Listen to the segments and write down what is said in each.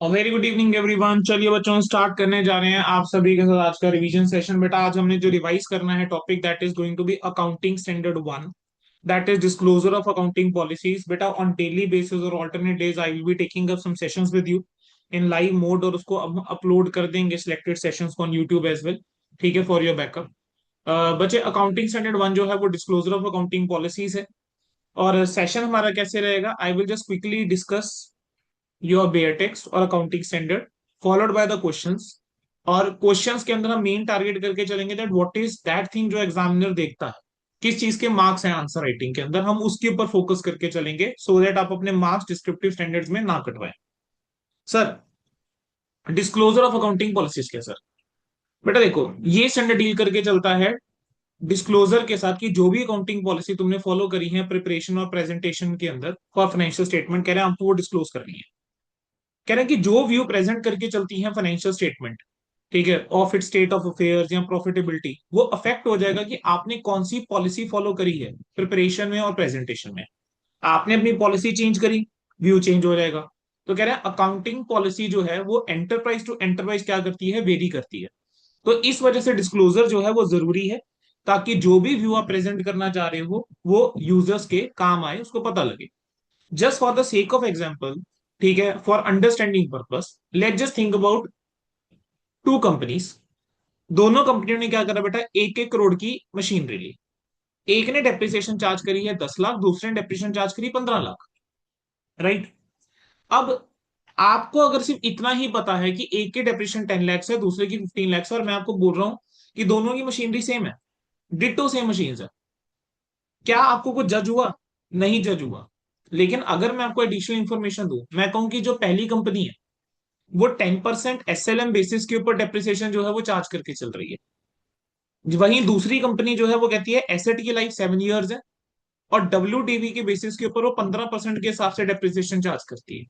और very good evening everyone. चलिए बच्चों, स्टार्ट करने जा रहे हैं आप सभी के साथ आज का रिवीजन सेशन। बेटा आज हमने जो रिवाइज करना है topic, that is going to be accounting standard one, that is disclosure of accounting policies. बेटा ऑन डेली बेसिस और alternate days I will be taking up some sessions with you in live mode, और उसको अब upload कर देंगे selected sessions को on YouTube as well. ठीक है, फॉर योर बैकअप। बच्चे, अकाउंटिंग स्टैंडर्ड वन जो है वो डिस्क्लोजर ऑफ अकाउंटिंग पॉलिसीज है। और सेशन हमारा कैसे रहेगा, I will just quickly discuss your bare text और accounting standard followed by the questions. और क्वेश्चंस के अंदर हम मेन टारगेट करके चलेंगे that what is that thing जो एग्जामिनर देखता है, किस चीज के मार्क्स हैं आंसर राइटिंग के अंदर, हम उसके ऊपर फोकस करके चलेंगे सो दैट आप अपने मार्क्स डिस्क्रिप्टिव स्टैंडर्ड्स में ना कटवाएं। Sir, disclosure of accounting policies क्या सर? बेटा देखो, ये स्टैंडर्ड डील करके चलता है डिस्क्लोजर के साथ कि जो भी अकाउंटिंग पॉलिसी तुमने फॉलो करी है प्रिपरेशन और प्रेजेंटेशन के अंदर फॉर फाइनेंशियल स्टेटमेंट, कह रहे हैं आपको वो डिस्क्लोज करनी है। कह रहे हैं कि जो व्यू प्रेजेंट करके चलती है फाइनेंशियल स्टेटमेंट, ठीक है, of it state of affairs या प्रॉफिटेबिलिटी, वो अफेक्ट हो जाएगा कि आपने कौन सी पॉलिसी फॉलो करी है प्रिपरेशन में और प्रेजेंटेशन में। आपने अपनी पॉलिसी चेंज करी, व्यू चेंज हो जाएगा। तो कह रहे हैं अकाउंटिंग पॉलिसी जो है वो एंटरप्राइज टू एंटरप्राइज क्या करती है, वेरी करती है। तो इस वजह से डिस्क्लोजर जो है वो जरूरी है, ताकि जो भी व्यू आप प्रेजेंट करना चाह रहे हो वो यूजर्स के काम आए, उसको पता लगे। Just for the sake of example, ठीक है, for understanding purpose, let just think about two companies. दोनों कंपनियों ने क्या करा बेटा, एक एक करोड़ की मशीनरी ली। एक ने डेप्रिसिएशन चार्ज करी है 10 लाख, दूसरे ने डेप्रिसिएशन चार्ज करी 15 लाख। राइट। अब आपको अगर सिर्फ इतना ही पता है कि एक की डेप्रिसिएशन 10 लैक्स है, दूसरे की 15 लैक्स है, और मैं आपको बोल रहा हूं कि दोनों की मशीनरी सेम है, डिट्टो सेम मशीन है, क्या आपको कुछ जज हुआ? नहीं जज हुआ। लेकिन अगर मैं आपको एडिशनल इंफॉर्मेशन दूं, मैं कहूं कि जो पहली कंपनी है वो 10% एसएलएम बेसिस के ऊपर डेप्रिसिएशन जो है वो चार्ज करके चल रही है, वहीं दूसरी कंपनी जो है वो कहती है एसेट की लाइफ 7 ईयर्स है, और डब्ल्यूडीवी के बेसिस के ऊपर वो 15% के हिसाब से डेप्रिसिएशन चार्ज करती है।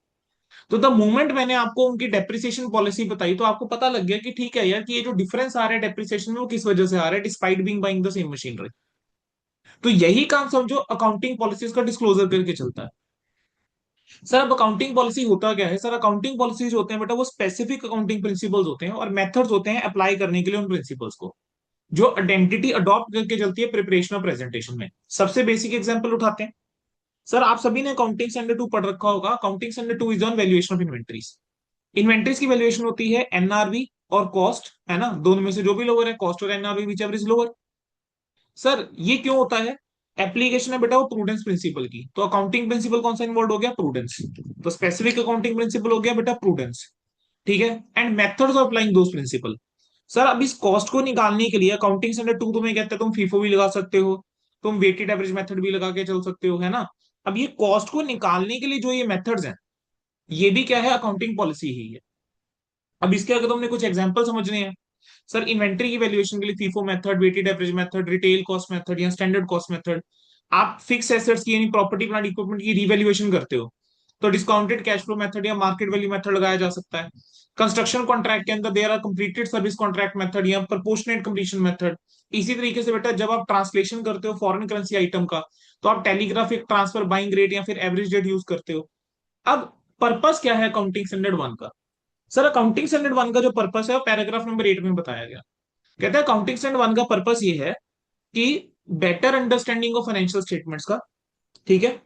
तो द मोमेंट मैंने आपको उनकी डेप्रिसिएशन पॉलिसी बताई तो आपको पता लग गया कि ठीक है यार, कि ये जो डिफरेंस आ रहा है डेप्रिसिएशन में वो किस वजह से आ रहा है, despite being buying the same machinery. तो यही काम समझो अकाउंटिंग पॉलिसीज का डिस्क्लोजर करके चलता है। सर अब अकाउंटिंग पॉलिसी होता क्या है? सर अकाउंटिंग पॉलिसीज होते हैं बेटा वो स्पेसिफिक अकाउंटिंग प्रिंसिपल्स होते हैं और मेथड्स होते हैं अप्लाई करने के लिए उन प्रिंसिपल्स को, जो आइडेंटिटी अडॉप्ट करके चलती है प्रिपरेशन और प्रेजेंटेशन में। सबसे बेसिक एग्जांपल उठाते हैं। सर आप सभी ने अकाउंटिंग स्टैंडर्ड टू पढ़ रखा होगा। Accounting standard two is on valuation of inventories. Inventories की वैल्यूएशन होती है एनआरवी और कॉस्ट, है ना, दोनों में से जो भी लोअर है, कॉस्ट और NRV which ever is lower. Sir ये क्यों होता है? एप्लीकेशन है बेटा वो प्रूडेंस प्रिंसिपल की, तो अकाउंटिंग प्रिंसिपल कौन सा इन्वॉल्व हो गया? प्रूडेंस। तो स्पेसिफिक अकाउंटिंग प्रिंसिपल हो गया बेटा प्रूडेंस। ठीक है, and methods of applying those principle. Sir अब इस कॉस्ट को निकालने के लिए अकाउंटिंग स्टैंडर्ड टू तुम्हें कहता है तुम फीफो भी लगा सकते हो, तुम वेटेड एवरेज मेथड भी लगा के चल सकते हो, है ना। अब ये कॉस्ट को निकालने के लिए जो ये मेथड्स हैं, ये भी क्या है, अकाउंटिंग पॉलिसी ही है। अब इसके अगर तुमने कुछ एग्जांपल समझने हैं, सर इन्वेंट्री की वैल्यूएशन के लिए FIFO method, weighted average method, retail cost method या स्टैंडर्ड कॉस्ट मेथड। आप फिक्स एसेट्स की यानी प्रॉपर्टी प्लांट इक्विपमेंट की रिवैल्यूएशन करते हो, तो डिस्काउंटेड कैश फ्लो मेथड या मार्केट वैल्यू मेथड लगाया जा सकता है। कंस्ट्रक्शन कॉन्ट्रैक्ट के अंदर there are completed service contract method या प्रोपोर्शनेट कंप्लीशन मेथड। इसी तरीके से बेटा जब आप ट्रांसलेशन करते हो फॉरेन करेंसी आइटम का, तो आप टेलीग्राफिक ट्रांसफर बाइंग रेट या फिर एवरेज रेट यूज करते हो। अब पर्पस क्या है अकाउंटिंग स्टैंडर्ड वन का? सर अकाउंटिंग स्टैंडर्ड वन का जो पर्पस है वो पैराग्राफ नंबर 8 में बताया गया। कहता है अकाउंटिंग स्टैंडर्ड वन का पर्पस ये है कि better understanding of financial statements का, ठीक है,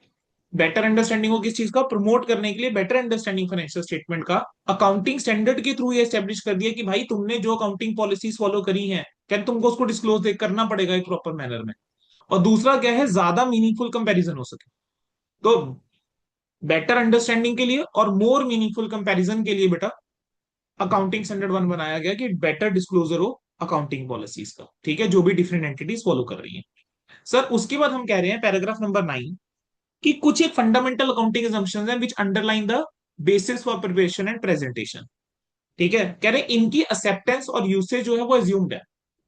बेटर अंडरस्टैंडिंग हो किस चीज का, प्रमोट करने के लिए बेटर अंडरस्टैंडिंग फाइनेंशियल स्टेटमेंट का अकाउंटिंग स्टैंडर्ड के थ्रू ये एस्टेब्लिश कर दिया कि भाई तुमने जो अकाउंटिंग पॉलिसीज फॉलो करी हैं, क्या तुमको उसको डिस्क्लोज करना पड़ेगा एक प्रॉपर मैनर में। और दूसरा क्या है, ज्यादा मीनिंगफुल कंपैरिजन हो सके। तो बेटर अंडरस्टैंडिंग के लिए और मोर मीनिंगफुल कंपैरिजन के लिए बेटा अकाउंटिंग स्टैंडर्ड वन बनाया गया कि बेटर डिस्क्लोजर हो अकाउंटिंग पॉलिसीज का, ठीक है, जो भी डिफरेंट एंटिटीज फॉलो कर रही है। सर उसके बाद हम कह रहे हैं पैराग्राफ नंबर 9 कि कुछ एक फंडामेंटल अकाउंटिंग assumptions हैं which underline the basis for preparation and presentation. ठीक है, कह रहे हैं इनकी एक्सेप्टेंस और यूसेज जो है वो एज्यूम्ड है।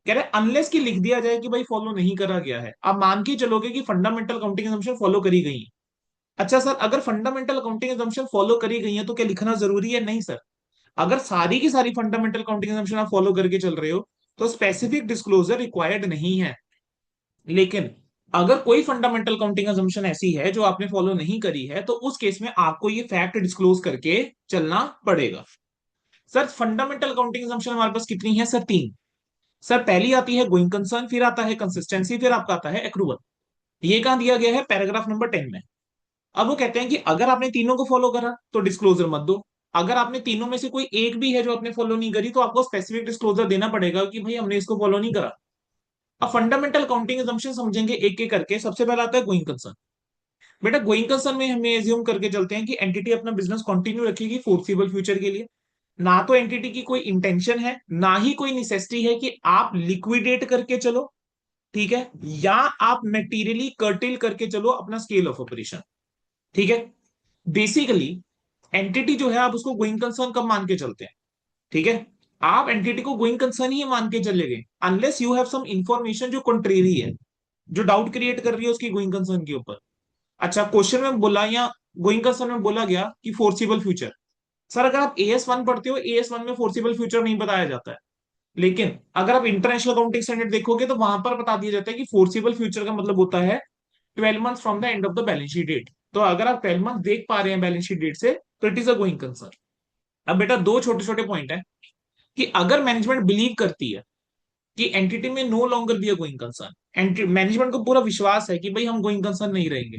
कह रहे हैं अनलेस की लिख दिया जाए कि भाई फॉलो नहीं करा गया है, आप मान के चलोगे कि फंडामेंटल अकाउंटिंग assumption फॉलो करी गई है। अच्छा सर, अगर फंडामेंटल अकाउंटिंग assumption फॉलो करी गई है तो क्या लिखना जरूरी है? नहीं सर। अगर सारी की सारी फंडामेंटल अकाउंटिंग assumption आप फॉलो करके चल रहे हो तो स्पेसिफिक डिस्क्लोजर रिक्वायर्ड नहीं है। लेकिन अगर कोई फंडामेंटल काउंटिंग अजम्पशन ऐसी है जो आपने फॉलो नहीं करी है, तो उस केस में आपको ये फैक्ट डिस्क्लोज करके चलना पड़ेगा। सर फंडामेंटल काउंटिंग अजम्पशन हमारे पास कितनी है सर? तीन। सर पहली आती है गोइंग कंसर्न, फिर आता है कंसिस्टेंसी, फिर आपका आता है एक्रूवल। ये कहां दिया गया है? पैराग्राफ नंबर 10 में। अब वो कहते हैं कि अगर आपने तीनों को फॉलो करा तो डिस्क्लोजर मत दो। अगर आपने तीनों में से कोई एक भी है जो आपने फॉलो नहीं करी, तो आपको स्पेसिफिक डिस्क्लोजर देना पड़ेगा कि भाई हमने इसको फॉलो नहीं करा। अब फंडामेंटल काउंटिंग असम्पशन समझेंगे एक एक करके। सबसे पहला आता है गोइंग कंसर्न। बेटा गोइंग कंसर्न में हमें एज्यूम करके चलते हैं कि एंटिटी अपना बिजनेस कंटिन्यू रखेगी फोर्सिबल फ्यूचर के लिए। ना तो एंटिटी की कोई इंटेंशन है, ना ही कोई नेसेसिटी है कि आप लिक्विडेट करके चलो, ठीक है, या आप मेटीरियली कर्टेल करके चलो अपना स्केल ऑफ ऑपरेशन। ठीक है। बेसिकली एंटिटी जो है आप उसको गोइंग कंसर्न कब मान के चलते हैं? ठीक है, आप एंटिटी को गोइंग कंसर्न ही मान के चलेंगे unless you have some information जो कंट्रेरी है, जो डाउट क्रिएट कर रही है उसकी गोइंग कंसर्न के ऊपर। अच्छा, क्वेश्चन में बोला या गोइंग कंसर्न में बोला गया कि फोर्सिबल फ्यूचर। सर अगर आप AS1 पढ़ते हो, AS1 में फोर्सिबल फ्यूचर नहीं बताया जाता है। लेकिन अगर आप इंटरनेशनल अकाउंटिंग स्टैंडर्ड देखोगे तो वहां पर बता दिया जाता है कि फोर्सिबल फ्यूचर का मतलब होता है 12 month from the end of the balance sheet date. तो अगर आप 12 मंथ देख पा रहे हैं बैलेंस शीट डेट से, तो it is a going concern. अब बेटा दो छोटे छोटे पॉइंट है कि अगर मैनेजमेंट बिलीव करती है कि एंटिटी में no longer be a going concern, management को पूरा विश्वास है कि भाई हम गोइंग कंसर्न नहीं रहेंगे,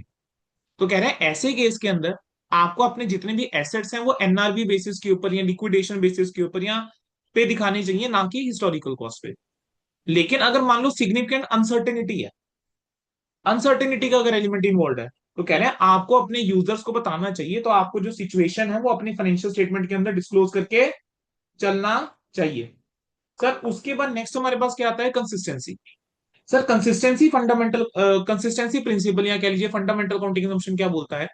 तो कह रहे हैं ऐसे केस के अंदर आपको अपने जितने भी एसेट्स हैं वो NRV बेसिस के ऊपर या लिक्विडेशन बेसिस के ऊपर या पे दिखाने चाहिए, ना कि हिस्टोरिकल कॉस्ट पे। लेकिन अगर मान लो सिग्निफिकेंट अनसर्टेनिटी है, अनसर्टेनिटी का अगर एलिमेंट इन्वॉल्व है, तो कह रहे हैं आपको अपने यूजर्स को बताना चाहिए, तो आपको जो सिचुएशन है वो अपनी फाइनेंशियल स्टेटमेंट के अंदर डिस्क्लोज करके चलना चाहिए। सर उसके बाद नेक्स्ट हमारे पास क्या आता है? Consistency. Sir consistency fundamental consistency principle या कह लीजिए फंडामेंटल काउंटिंग assumption क्या बोलता है?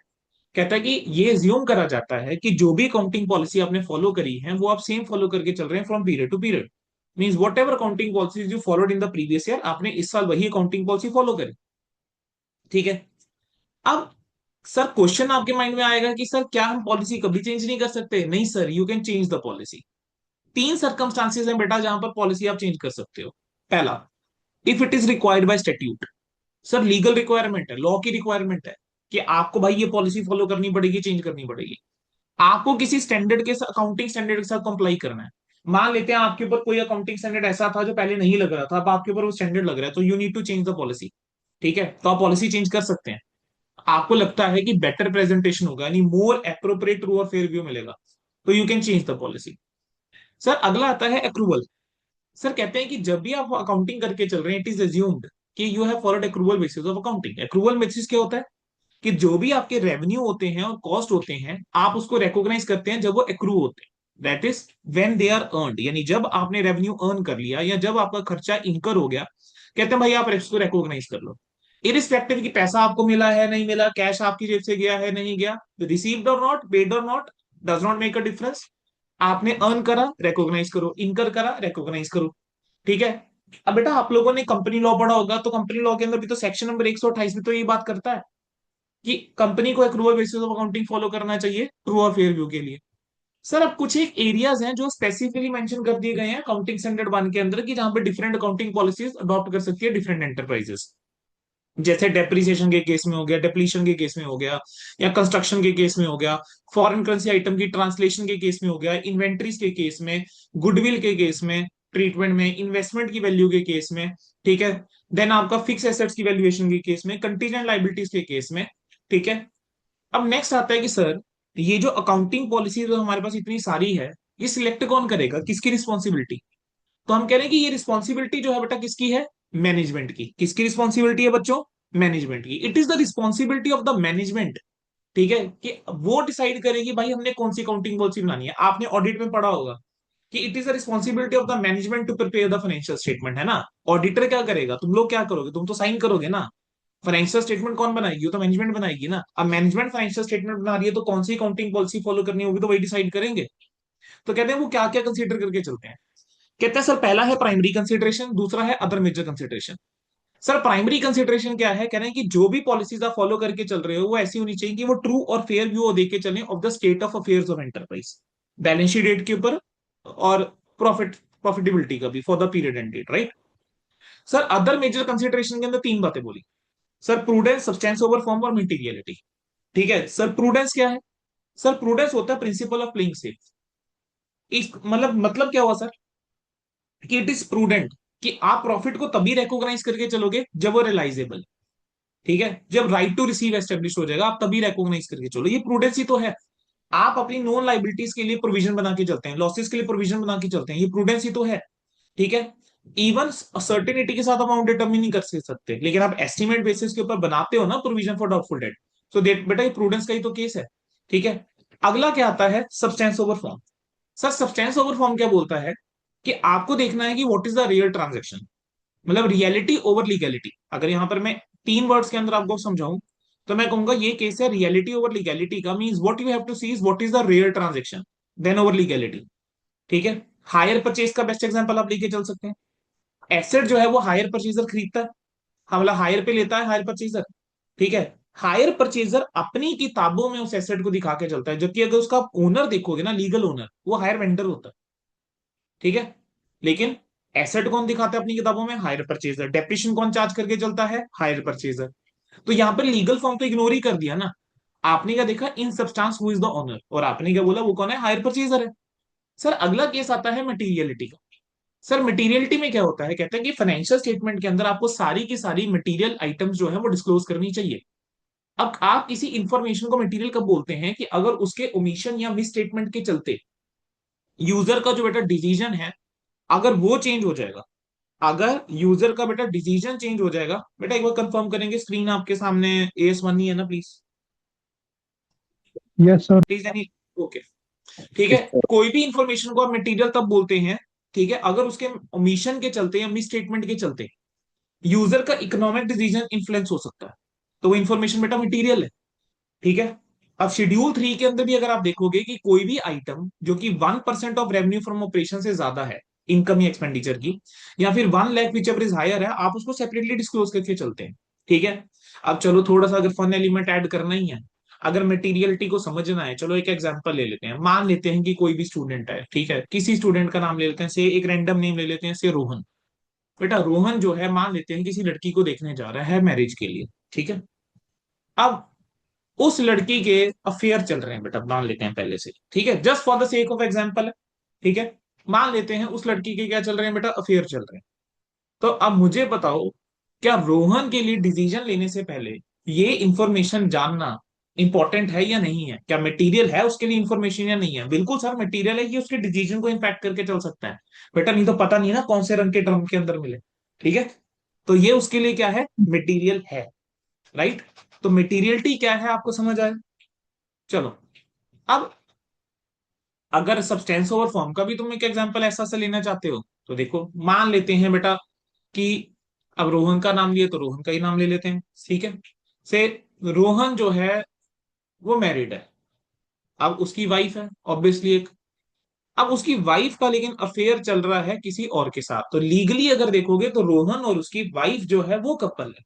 कहता है कि ये ज्यूम करा जाता है कि जो भी अकाउंटिंग पॉलिसी आपने फॉलो करी है वो आप सेम फॉलो करके चल रहे हैं from period to period. Means whatever accounting policies you followed in the previous year, आपने इस साल वही अकाउंटिंग पॉलिसी फॉलो करी। ठीक है। अब सर क्वेश्चन आपके माइंड में आएगा कि सर क्या हम पॉलिसी कभी चेंज नहीं कर सकते? नहीं sir, you can change the policy. तीन सर्कमस्टांसेस हैं बेटा जहां पर पॉलिसी आप चेंज कर सकते हो। पहला, if it is required by statute. Sir legal requirement है, लॉ की रिक्वायरमेंट है कि आपको भाई ये पॉलिसी फॉलो करनी पड़ेगी, चेंज करनी पड़ेगी। आपको किसी स्टैंडर्ड के अकाउंटिंग स्टैंडर्ड के साथ कंप्लाई करना है। मान लेते हैं आपके ऊपर कोई अकाउंटिंग स्टैंडर्ड ऐसा था जो पहले नहीं लग रहा था, अब आपके ऊपर वो स्टैंडर्ड लग रहा है, तो you need to change the policy. ठीक है, तो आप पॉलिसी चेंज कर सकते हैं। आपको लगता है कि बेटर प्रेजेंटेशन होगा, यानी मोर एप्रोप्रिएट ट्रू और फेयर व्यू मिलेगा, तो you can change the policy. Sir अगला आता है अक्रूवल। सर कहते हैं कि जब भी आप अकाउंटिंग करके चल रहे हैं, इट इज एज्यूम्ड कि you have followed accrual basis of accounting. Accrual basis क्या होता है? कि जो भी आपके रेवेन्यू होते हैं और कॉस्ट होते हैं, आप उसको रिकॉग्नाइज करते हैं जब वो एक्रू होते हैं। That is when they are earned, यानी जब आपने रेवेन्यू अर्न कर लिया या जब आपका खर्चा इनकर हो गया, कहते हैं भाई आप इसको रिकॉग्नाइज कर लो। इरिस्पेक्टिव कि पैसा आपको मिला है नहीं मिला, कैश आपकी जेब से गया है नहीं गया, रिसीव्ड और नॉट, पेड और not, does not make a difference. आपने अर्न करा रिकॉग्नाइज करो, इनकर करा रिकॉग्नाइज करो। ठीक है। अब बेटा आप लोगों ने कंपनी लॉ पढ़ा होगा, तो कंपनी लॉ के अंदर भी तो सेक्शन नंबर 128 में तो यही बात करता है कि कंपनी को accrual basis of accounting follow करना चाहिए ट्रू और फेयर व्यू के लिए। सर अब कुछ एक एरियाज हैं जो स्पेसिफिकली मेंशन कर दिए गए हैं अकाउंटिंग स्टैंडर्ड 1 के अंदर, कि जहां पे डिफरेंट अकाउंटिंग पॉलिसीज अडॉप्ट कर सकती है डिफरेंट एंटरप्राइजेस। जैसे डेप्रिसिएशन के केस में हो गया, डिप्लीशन के केस में हो गया, या कंस्ट्रक्शन के केस में हो गया, फॉरेन करेंसी आइटम की ट्रांसलेशन के केस में हो गया, इन्वेंट्रीज के केस में, गुडविल के केस में, ट्रीटमेंट में, इन्वेस्टमेंट की वैल्यू के केस में। ठीक है। देन आपका फिक्स एसेट्स की वैल्यूएशन के केस में, कंटीजेंट लाइबिलिटीज के केस में। ठीक है। अब नेक्स्ट आता है कि सर ये जो अकाउंटिंग पॉलिसी जो हमारे पास इतनी सारी है, ये सिलेक्ट कौन करेगा, किसकी रिस्पॉन्सिबिलिटी? तो हम कह रहे हैं कि ये रिस्पॉन्सिबिलिटी जो है बेटा किसकी है? मैनेजमेंट की। किसकी रिस्पॉन्सिबिलिटी है बच्चों? मैनेजमेंट की। It is the responsibility of the management, ठीक है, कि वो डिसाइड करेगी भाई हमने कौन सी अकाउंटिंग पॉलिसी बनानी है। आपने ऑडिट में पढ़ा होगा कि it is the responsibility of the management to prepare the financial statement, है ना? ऑडिटर क्या करेगा? तुम लोग क्या करोगे? तुम तो साइन करोगे ना। फाइनेंशियल स्टेटमेंट कौन बनाएगी? वो तो मैनेजमेंट बनाएगी ना। अब मैनेजमेंट फाइनेंशियल स्टेटमेंट बना रही है, तो कौन सी अकाउंटिंग पॉलिसी फॉलो करनी होगी तो वही डिसाइड करेंगे। तो कहते हैं वो क्या क्या कंसीडर करके चलते हैं। कहते हैं सर पहला है प्राइमरी कंसिडरेशन, दूसरा है other major consideration. Sir primary consideration क्या है? कह रहे हैं कि जो भी पॉलिसीज आप फॉलो करके चल रहे हो वो ऐसी होनी चाहिए कि वो ट्रू और फेयर व्यू देके चलें of the state of affairs of enterprise, balance sheet date के ऊपर और प्रॉफिटेबिलिटी का भी for the period end date, right? Sir other major consideration के अंदर तीन बातें बोली। Sir prudence, substance over form और मटेरियलिटी। ठीक है सर, प्रूडेंस क्या है? सर प्रूडेंस होता है प्रिंसिपल ऑफ प्लेइंग सेफ। इस मतलब क्या हुआ सर, कि इट इज प्रूडेंट कि आप प्रॉफिट को तभी रिकॉग्नाइज करके चलोगे जब वो रियलाइजेबल। ठीक है, जब राइट टू रिसीव एस्टेब्लिश हो जाएगा आप तभी रिकॉग्नाइज करके चलो, ये प्रूडेंस ही तो है। आप अपनी नॉन लाइबिलिटीज के लिए प्रोविजन बना के चलते हैं, लॉसेस के लिए प्रोविजन बना के चलते हैं, ये प्रूडेंस ही तो है। ठीक है, इवन सर्टेनिटी के साथ अमाउंट डिटर्मिन नहीं कर सकते, लेकिन आप एस्टिमेट बेसिस के ऊपर बनाते हो ना provision for doubtful debt. So that बेटा ये प्रूडेंस का ही तो केस है। ठीक है, अगला क्या आता है, substance over form. Sir substance over form क्या बोलता है, कि आपको देखना है कि what is the real transaction, मतलब रियलिटी ओवर लीगैलिटी। अगर यहां पर मैं तीन वर्ड्स के अंदर आपको समझाऊं, तो मैं कहूंगा ये केस है रियलिटी ओवर लीगैलिटी का। Means what you have to see is what is the real transaction then over legality. ठीक है, हायर परचेज का बेस्ट एग्जांपल आप लेके चल सकते हैं। एसेट जो है वो हायर परचेजर खरीदता है, हाँ मतलब हायर पे लेता है हायर परचेजर। ठीक है, हायर परचेजर अपनी किताबों में उस एसेट को दिखा के चलता है, जबकि अगर उसका ओनर देखोगे ना, लीगल ओनर, वो हायर वेंडर होता है। ठीक है, लेकिन एसेट कौन दिखाता है अपनी किताबों में, हायर परचेजर। डेप्रिसिएशन कौन चार्ज करके चलता है, हायर परचेजर। तो यहां पर लीगल फॉर्म तो इग्नोर ही कर दिया ना। आपने क्या देखा, in substance who is the owner, और आपने क्या बोला वो कौन है, हायर परचेजर है। सर अगला केस आता है मटीरियलिटी का। सर मटीरियलिटी में क्या होता है, कहते हैं कि फाइनेंशियल स्टेटमेंट के अंदर आपको सारी की सारी मटीरियल आइटम्स जो है वो डिस्क्लोज करनी चाहिए। अब आप किसी इंफॉर्मेशन को मटेरियल कब बोलते हैं, कि अगर उसके ओमिशन या मिस स्टेटमेंट के चलते यूजर का जो बेटा डिसीजन है, अगर वो चेंज हो जाएगा, अगर यूजर का बेटा डिसीजन चेंज हो जाएगा, बेटा एक बार कंफर्म करेंगे, स्क्रीन आपके सामने AS1 ही है ना please? Yes sir. Please any, okay. ठीक है, कोई भी इंफॉर्मेशन को आप मटेरियल तब बोलते हैं, ठीक है, अगर उसके ओमिशन के चलते या मिस स्टेटमेंट के चलते यूजर का इकोनॉमिक डिसीजन इन्फ्लुएंस हो सकता है, तो वो इंफॉर्मेशन बेटा मटेरियल है। ठीक है, अब शेड्यूल 3 के अंदर भी अगर आप देखोगे कि कोई भी आइटम जो कि 1% ऑफ रेवेन्यू फ्रॉम ऑपरेशन से ज्यादा है, इनकम या एक्सपेंडिचर की, या फिर 1 lakh whichever is higher है, आप उसको सेपरेटली डिस्क्लोज करके चलते हैं। ठीक है, अब चलो थोड़ा सा अगर फन एलिमेंट ऐड करना ही है, अगर मटेरियलिटी को समझना है, चलो एक एग्जांपल ले लेते हैं। मान लेते हैं कि कोई भी स्टूडेंट है, ठीक है, किसी स्टूडेंट का नाम ले लेते हैं, से एक रैंडम नेम ले लेते हैं, से रोहन। बेटा रोहन जो है, मान लेते हैं किसी लड़की को देखने जा रहा है मैरिज के लिए। ठीक है, अब उस लड़की के अफेयर चल रहे हैं बेटा, मान लेते हैं पहले से, ठीक है, just for the sake of example है। ठीक है, मान लेते हैं उस लड़की के क्या चल रहे हैं बेटा, अफेयर चल रहे हैं। तो अब मुझे बताओ, क्या रोहन के लिए डिसीजन लेने से पहले ये इंफॉर्मेशन जानना इंपॉर्टेंट है या नहीं है? क्या मटेरियल है उसके लिए इंफॉर्मेशन या नहीं है? बिल्कुल सर मटेरियल है, ये उसके डिसीजन को इम्पैक्ट करके चल सकता है बेटा, नहीं तो पता नहीं ना कौन से रंग के ड्रम के अंदर मिले। ठीक है, तो ये उसके लिए क्या है, मटेरियल है। राइट, तो मटेरियलिटी क्या है आपको समझ आया? चलो, अब अगर सब्सटेंस ओवर फॉर्म का भी तुम एक एग्जांपल ऐसा से लेना चाहते हो, तो देखो मान लेते हैं बेटा कि अब रोहन का नाम लिए तो रोहन का ही नाम ले लेते हैं। ठीक है, से रोहन जो है वो मैरिड है, अब उसकी वाइफ है ऑब्वियसली एक। अब उसकी वाइफ का लेकिन अफेयर चल रहा है किसी और के साथ, तो लीगली अगर देखोगे तो रोहन और उसकी वाइफ जो है वो कपल है,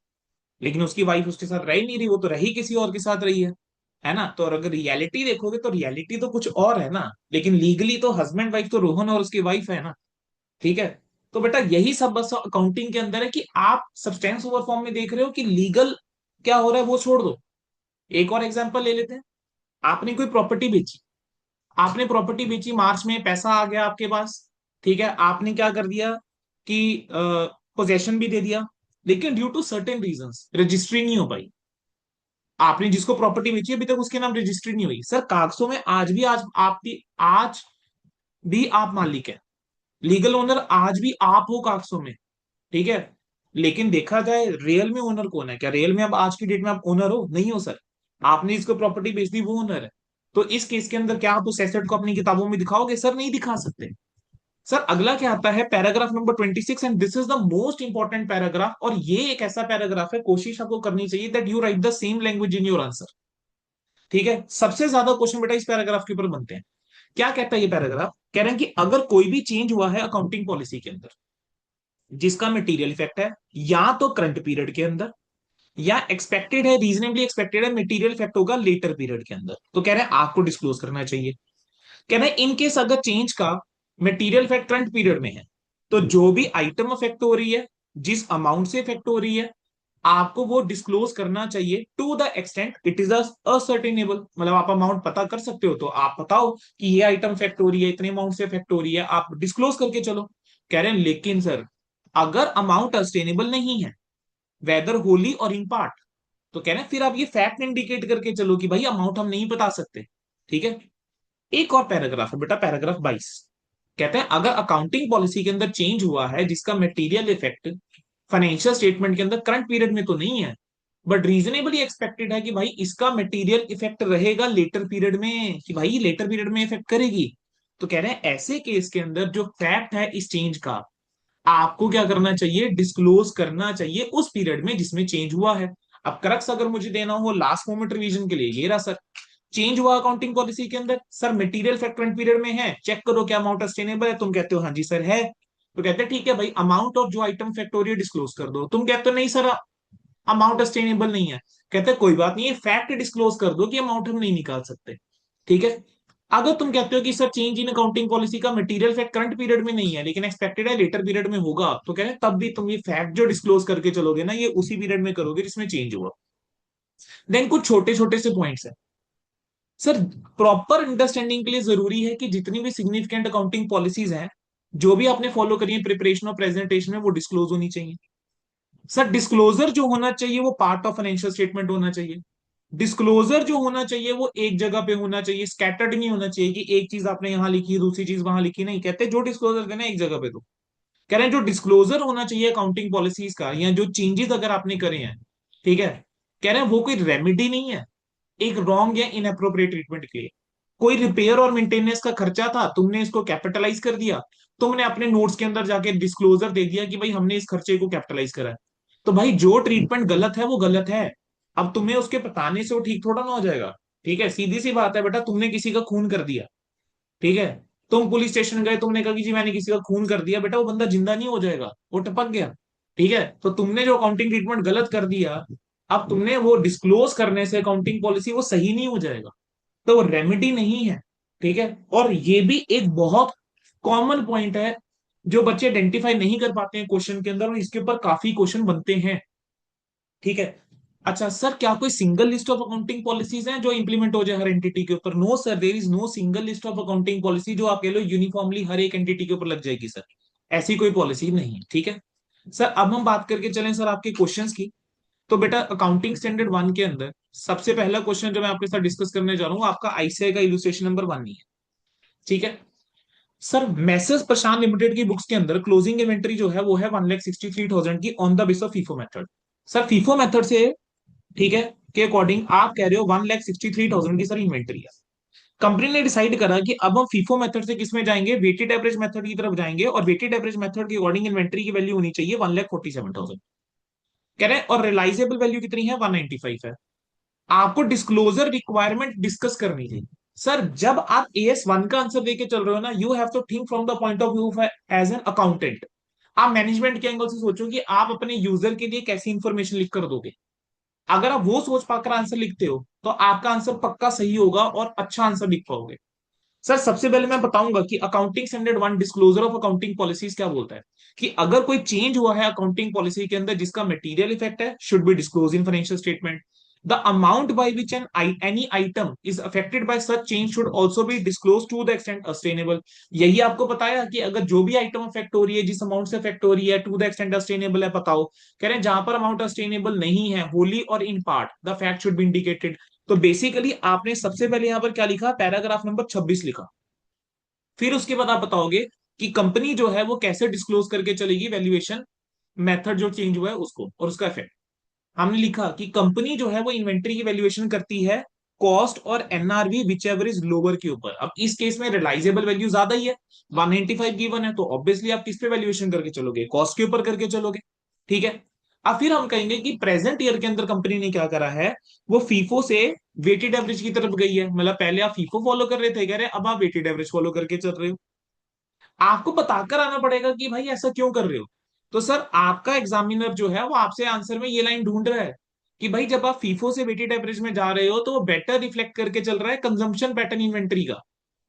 लेकिन उसकी वाइफ उसके साथ रह ही नहीं रही, वो तो रही किसी और के साथ रही है ना? तो अगर रियलिटी देखोगे तो रियलिटी तो कुछ और है ना, लेकिन लीगली तो हस्बैंड वाइफ तो रोहन और उसकी वाइफ है ना। ठीक है, तो बेटा यही सब बस अकाउंटिंग के अंदर है, कि आप सब्सटेंस ओवर फॉर्म में देख रहे हो कि लीगल क्या हो रहा है वो छोड़ दो। एक और एग्जांपल ले लेते हैं, आपने कोई प्रॉपर्टी बेची, आपने प्रॉपर्टी बेची, मार्च में पैसा आ गया आपके पास। ठीक है, आपने क्या कर दिया कि पोजेशन भी दे दिया, लेकिन due to certain reasons registry नहीं हो पाई। आपने जिसको प्रॉपर्टी बेची अभी तक उसके नाम रजिस्ट्री नहीं हुई। सर कागजों में आज भी आप मालिक है, लीगल ओनर आज भी आप हो कागजों में। ठीक है, लेकिन देखा जाए रियल में ओनर कौन है? क्या रियल में अब आज की डेट में आप ओनर हो? नहीं हो सर, आपने जिसको प्रॉपर्टी बेच दी वो ओनर है। तो इस केस के अंदर क्या आप उस एसेट को अपनी किताबों में दिखाओगे? सर नहीं दिखा सकते। सर अगला क्या आता है, paragraph number 26, and this is the most important paragraph, और ये एक ऐसा पैराग्राफ है, कोशिश आपको करनी चाहिए that you right the same language in your answer. ठीक है, सबसे ज्यादा क्वेश्चन बेटा इस पैराग्राफ के ऊपर बनते हैं। क्या कहता है ये पैराग्राफ, कह रहे हैं कि अगर कोई भी चेंज हुआ है अकाउंटिंग पॉलिसी के अंदर जिसका मटेरियल इफेक्ट है, या तो करंट पीरियड के अंदर, या एक्सपेक्टेड है, रीजनेबली एक्सपेक्टेड है मटेरियल इफेक्ट होगा लेटर पीरियड के अंदर, तो कह रहे हैं आपको डिस्क्लोज करना चाहिए। कह रहे हैं इन केस अगर चेंज का मटेरियल इफेक्ट करंट पीरियड में है, तो जो भी आइटम इफेक्ट हो रही है, जिस अमाउंट से इफेक्ट हो रही है, आपको वो डिस्क्लोज करना चाहिए to the extent it is ascertainable, मतलब आप अमाउंट पता कर सकते हो तो आप बताओ कि ये आइटम इफेक्ट हो रही है, इतने अमाउंट से इफेक्ट हो रही है, आप डिस्क्लोज करके चलो। कह रहे हैं लेकिन सर अगर अमाउंट सस्टेनेबल नहीं है, वेदर होली और इन पार्ट, तो कह रहे हैं फिर आप ये फैक्ट इंडिकेट करके चलो कि भाई अमाउंट हम नहीं बता सकते। ठीक है। एक और पैराग्राफ है बेटा, पैराग्राफ 22। कहते हैं अगर अकाउंटिंग पॉलिसी के अंदर चेंज हुआ है जिसका मटेरियल इफेक्ट फाइनेंशियल स्टेटमेंट के अंदर करंट पीरियड में तो नहीं है, बट रीजनेबली एक्सपेक्टेड है कि भाई इसका मटेरियल इफेक्ट रहेगा लेटर पीरियड में, कि भाई लेटर पीरियड में इफेक्ट करेगी, तो कह रहे हैं ऐसे केस के अंदर जो फैक्ट है इस चेंज का, आपको क्या करना चाहिए, डिस्क्लोज करना चाहिए उस पीरियड में जिसमें चेंज हुआ है। अब क्रक्स अगर मुझे देना हो लास्ट मोमेंट रिवीजन के लिए, ये रहा सर। चेंज हुआ अकाउंटिंग पॉलिसी के अंदर, sir material fact current period में है, चेक करो क्या अमाउंट सस्टेनेबल है, तुम कहते हो हाँ जी सर है, तो कहते हैं ठीक है भाई अमाउंट और जो आइटम फैक्ट हो रही है डिस्क्लोज कर दो, तुम कहते हो नहीं सर अमाउंट सस्टेनेबल नहीं है, कहते हैं कोई बात नहीं ये फैक्ट डिस्क्लोज कर दो कि अमाउंट हम नहीं निकाल सकते। ठीक है। अगर तुम कहते हो कि sir change in accounting policy का मटेरियल फैक्ट करंट पीरियड में नहीं है लेकिन एक्सपेक्टेड है लेटर पीरियड में होगा, तो कह रहे हैं तब भी तुम ये फैक्ट जो डिस्क्लोज करके चलोगे ना ये उसी पीरियड में करोगे जिसमें चेंज हुआ। देन कुछ छोटे छोटे से पॉइंट्स है सर, प्रॉपर अंडरस्टैंडिंग के लिए जरूरी है कि जितनी भी सिग्निफिकेंट अकाउंटिंग पॉलिसीज हैं जो भी आपने फॉलो करी है प्रिपरेशन और प्रेजेंटेशन में, वो डिस्क्लोज होनी चाहिए। सर डिस्क्लोजर जो होना चाहिए वो पार्ट ऑफ फाइनेंशियल स्टेटमेंट होना चाहिए। डिस्क्लोजर जो होना चाहिए वो एक जगह पे होना चाहिए, स्कैटर्ड नहीं होना चाहिए कि एक चीज आपने यहां लिखी दूसरी चीज वहां लिखी, नहीं, कहते जो डिस्क्लोजर देना एक जगह पे दो। कह रहे हैं जो डिस्क्लोजर होना चाहिए अकाउंटिंग पॉलिसीज का या जो चेंजेस अगर आपने करे हैं, ठीक है, कह रहे हैं वो कोई रेमेडी नहीं है एक रॉन्ग या इनअप्रोप्रिएट ट्रीटमेंट के लिए। कोई रिपेयर और मेंटेनेंस का खर्चा था, तुमने इसको कैपिटलाइज कर दिया, तुमने अपने नोट्स के अंदर जाके डिस्क्लोजर दे दिया कि भाई हमने इस खर्चे को कैपिटलाइज करा है, तो भाई जो ट्रीटमेंट गलत है वो गलत है। अब तुम्हें उसके बताने से वो ठीक थोड़ा ना हो जाएगा। ठीक है, सीधी सी बात है बेटा, तुमने किसी का खून कर दिया, ठीक है, तुम पुलिस स्टेशन गए, तुमने कहा कि जी मैंने किसी का खून कर दिया, बेटा वो बंदा जिंदा नहीं हो जाएगा, वो टपक गया। ठीक है, तो तुमने जो अकाउंटिंग ट्रीटमेंट गलत कर दिया, अब तुमने वो डिस्क्लोज करने से अकाउंटिंग पॉलिसी वो सही नहीं हो जाएगा, तो वो रेमेडी नहीं है। ठीक है, और ये भी एक बहुत कॉमन पॉइंट है जो बच्चे आइडेंटिफाई नहीं कर पाते हैं क्वेश्चन के अंदर, और इसके ऊपर काफी क्वेश्चन बनते हैं। ठीक है। अच्छा सर क्या कोई single list of accounting policies हैं जो इंप्लीमेंट हो जाए हर एंटिटी के ऊपर? No sir, there is no single list of accounting policy जो आप कह लो यूनिफॉर्मली हर एक एंटिटी के ऊपर लग जाएगी सर, ऐसी कोई पॉलिसी नहीं है। ठीक है सर, अब हम बात करके चलें सर आपके क्वेश्चंस की। तो बेटा अकाउंटिंग स्टैंडर्ड 1 के अंदर सबसे पहला क्वेश्चन जो मैं आपके साथ डिस्कस करने जा रहा हूँ आपका आईसीआई का इलुस्ट्रेशन नंबर 1 ही है। ठीक है सर, मैसेज प्रशांत लिमिटेड की बुक्स के अंदर क्लोजिंग इन्वेंटरी जो है वो है 1,63,000 की on the base of FIFO method. Sir FIFO method से, ठीक है, के अकॉर्डिंग आप कह रहे हो 1,63,000 की सर इन्वेंटरी है। कंपनी ने डिसाइड करा कि अब हम फीफो मेथड से किस में जाएंगे, वेटेड एवरेज मेथड की तरफ जाएंगे, और वेटेड एवरेज मेथड के अकॉर्डिंग इन्वेंटरी की वैल्यू होनी चाहिए 1,47,000। कह रहे हैं और रिलाइजेबल वैल्यू कितनी है, 195 है। आपको डिस्क्लोजर रिक्वायरमेंट डिस्कस करनी थी। सर जब आप AS1 का आंसर देके चल रहे हो ना, you have to think from the point of view as an accountant. आप मैनेजमेंट के एंगल से सोचो कि आप अपने यूजर के लिए कैसी इंफॉर्मेशन लिख कर दोगे। अगर आप वो सोच पाकर आंसर लिखते हो तो आपका आंसर पक्का सही होगा और अच्छा आंसर लिख पाओगे। सर सबसे पहले मैं बताऊंगा कि accounting standard 1 disclosure of accounting policies क्या बोलता है, कि अगर कोई चेंज हुआ है अकाउंटिंग पॉलिसी के अंदर जिसका मटेरियल इफेक्ट है, should be disclose in financial statement. The amount by which any item is affected by such change should also be disclose to the extent sustainable. यही आपको बताया कि अगर जो भी आइटम अफेक्ट हो रही है, जिस अमाउंट से अफेक्ट हो रही है, टू द एक्सटेंट सस्टेनेबल है, बताओ। कह रहे हैं जहां पर अमाउंट सस्टेनेबल नहीं है, होली और in part the fact should B indicated. तो बेसिकली आपने सबसे पहले यहां पर क्या लिखा, पैराग्राफ नंबर 26 लिखा। फिर उसके बाद आप बताओगे कि कंपनी जो है वो कैसे डिस्क्लोज करके चलेगी वैल्यूएशन मेथड जो चेंज हुआ है उसको और उसका इफेक्ट। हमने लिखा कि कंपनी जो है वो इन्वेंट्री की वैल्यूएशन करती है कॉस्ट और NRV which ever is lower के ऊपर। अब इस केस में रिलाइजेबल वैल्यू ज्यादा ही है, 195 गिवन है, तो ऑब्वियसली आप किस पे वैल्यूएशन करके चलोगे, कॉस्ट के ऊपर करके चलोगे। ठीक है। अब फिर हम कहेंगे कि प्रेजेंट ईयर के अंदर कंपनी ने क्या करा है, वो फीफो से वेटेड एवरेज की तरफ गई है, मतलब पहले आप फीफो फॉलो कर रहे थे, कह रहे हैं अब आप वेटेड एवरेज फॉलो करके चल रहे हो। आपको बताकर आना पड़ेगा कि भाई ऐसा क्यों कर रहे हो। तो सर आपका एग्जामिनर जो है वो आपसे आंसर में ये लाइन ढूंढ रहा है कि भाई जब आप फीफो से वेटेड एवरेज में जा रहे हो तो वो बेटर रिफ्लेक्ट करके चल रहा है कंजम्पशन पैटर्न इन्वेंटरी का।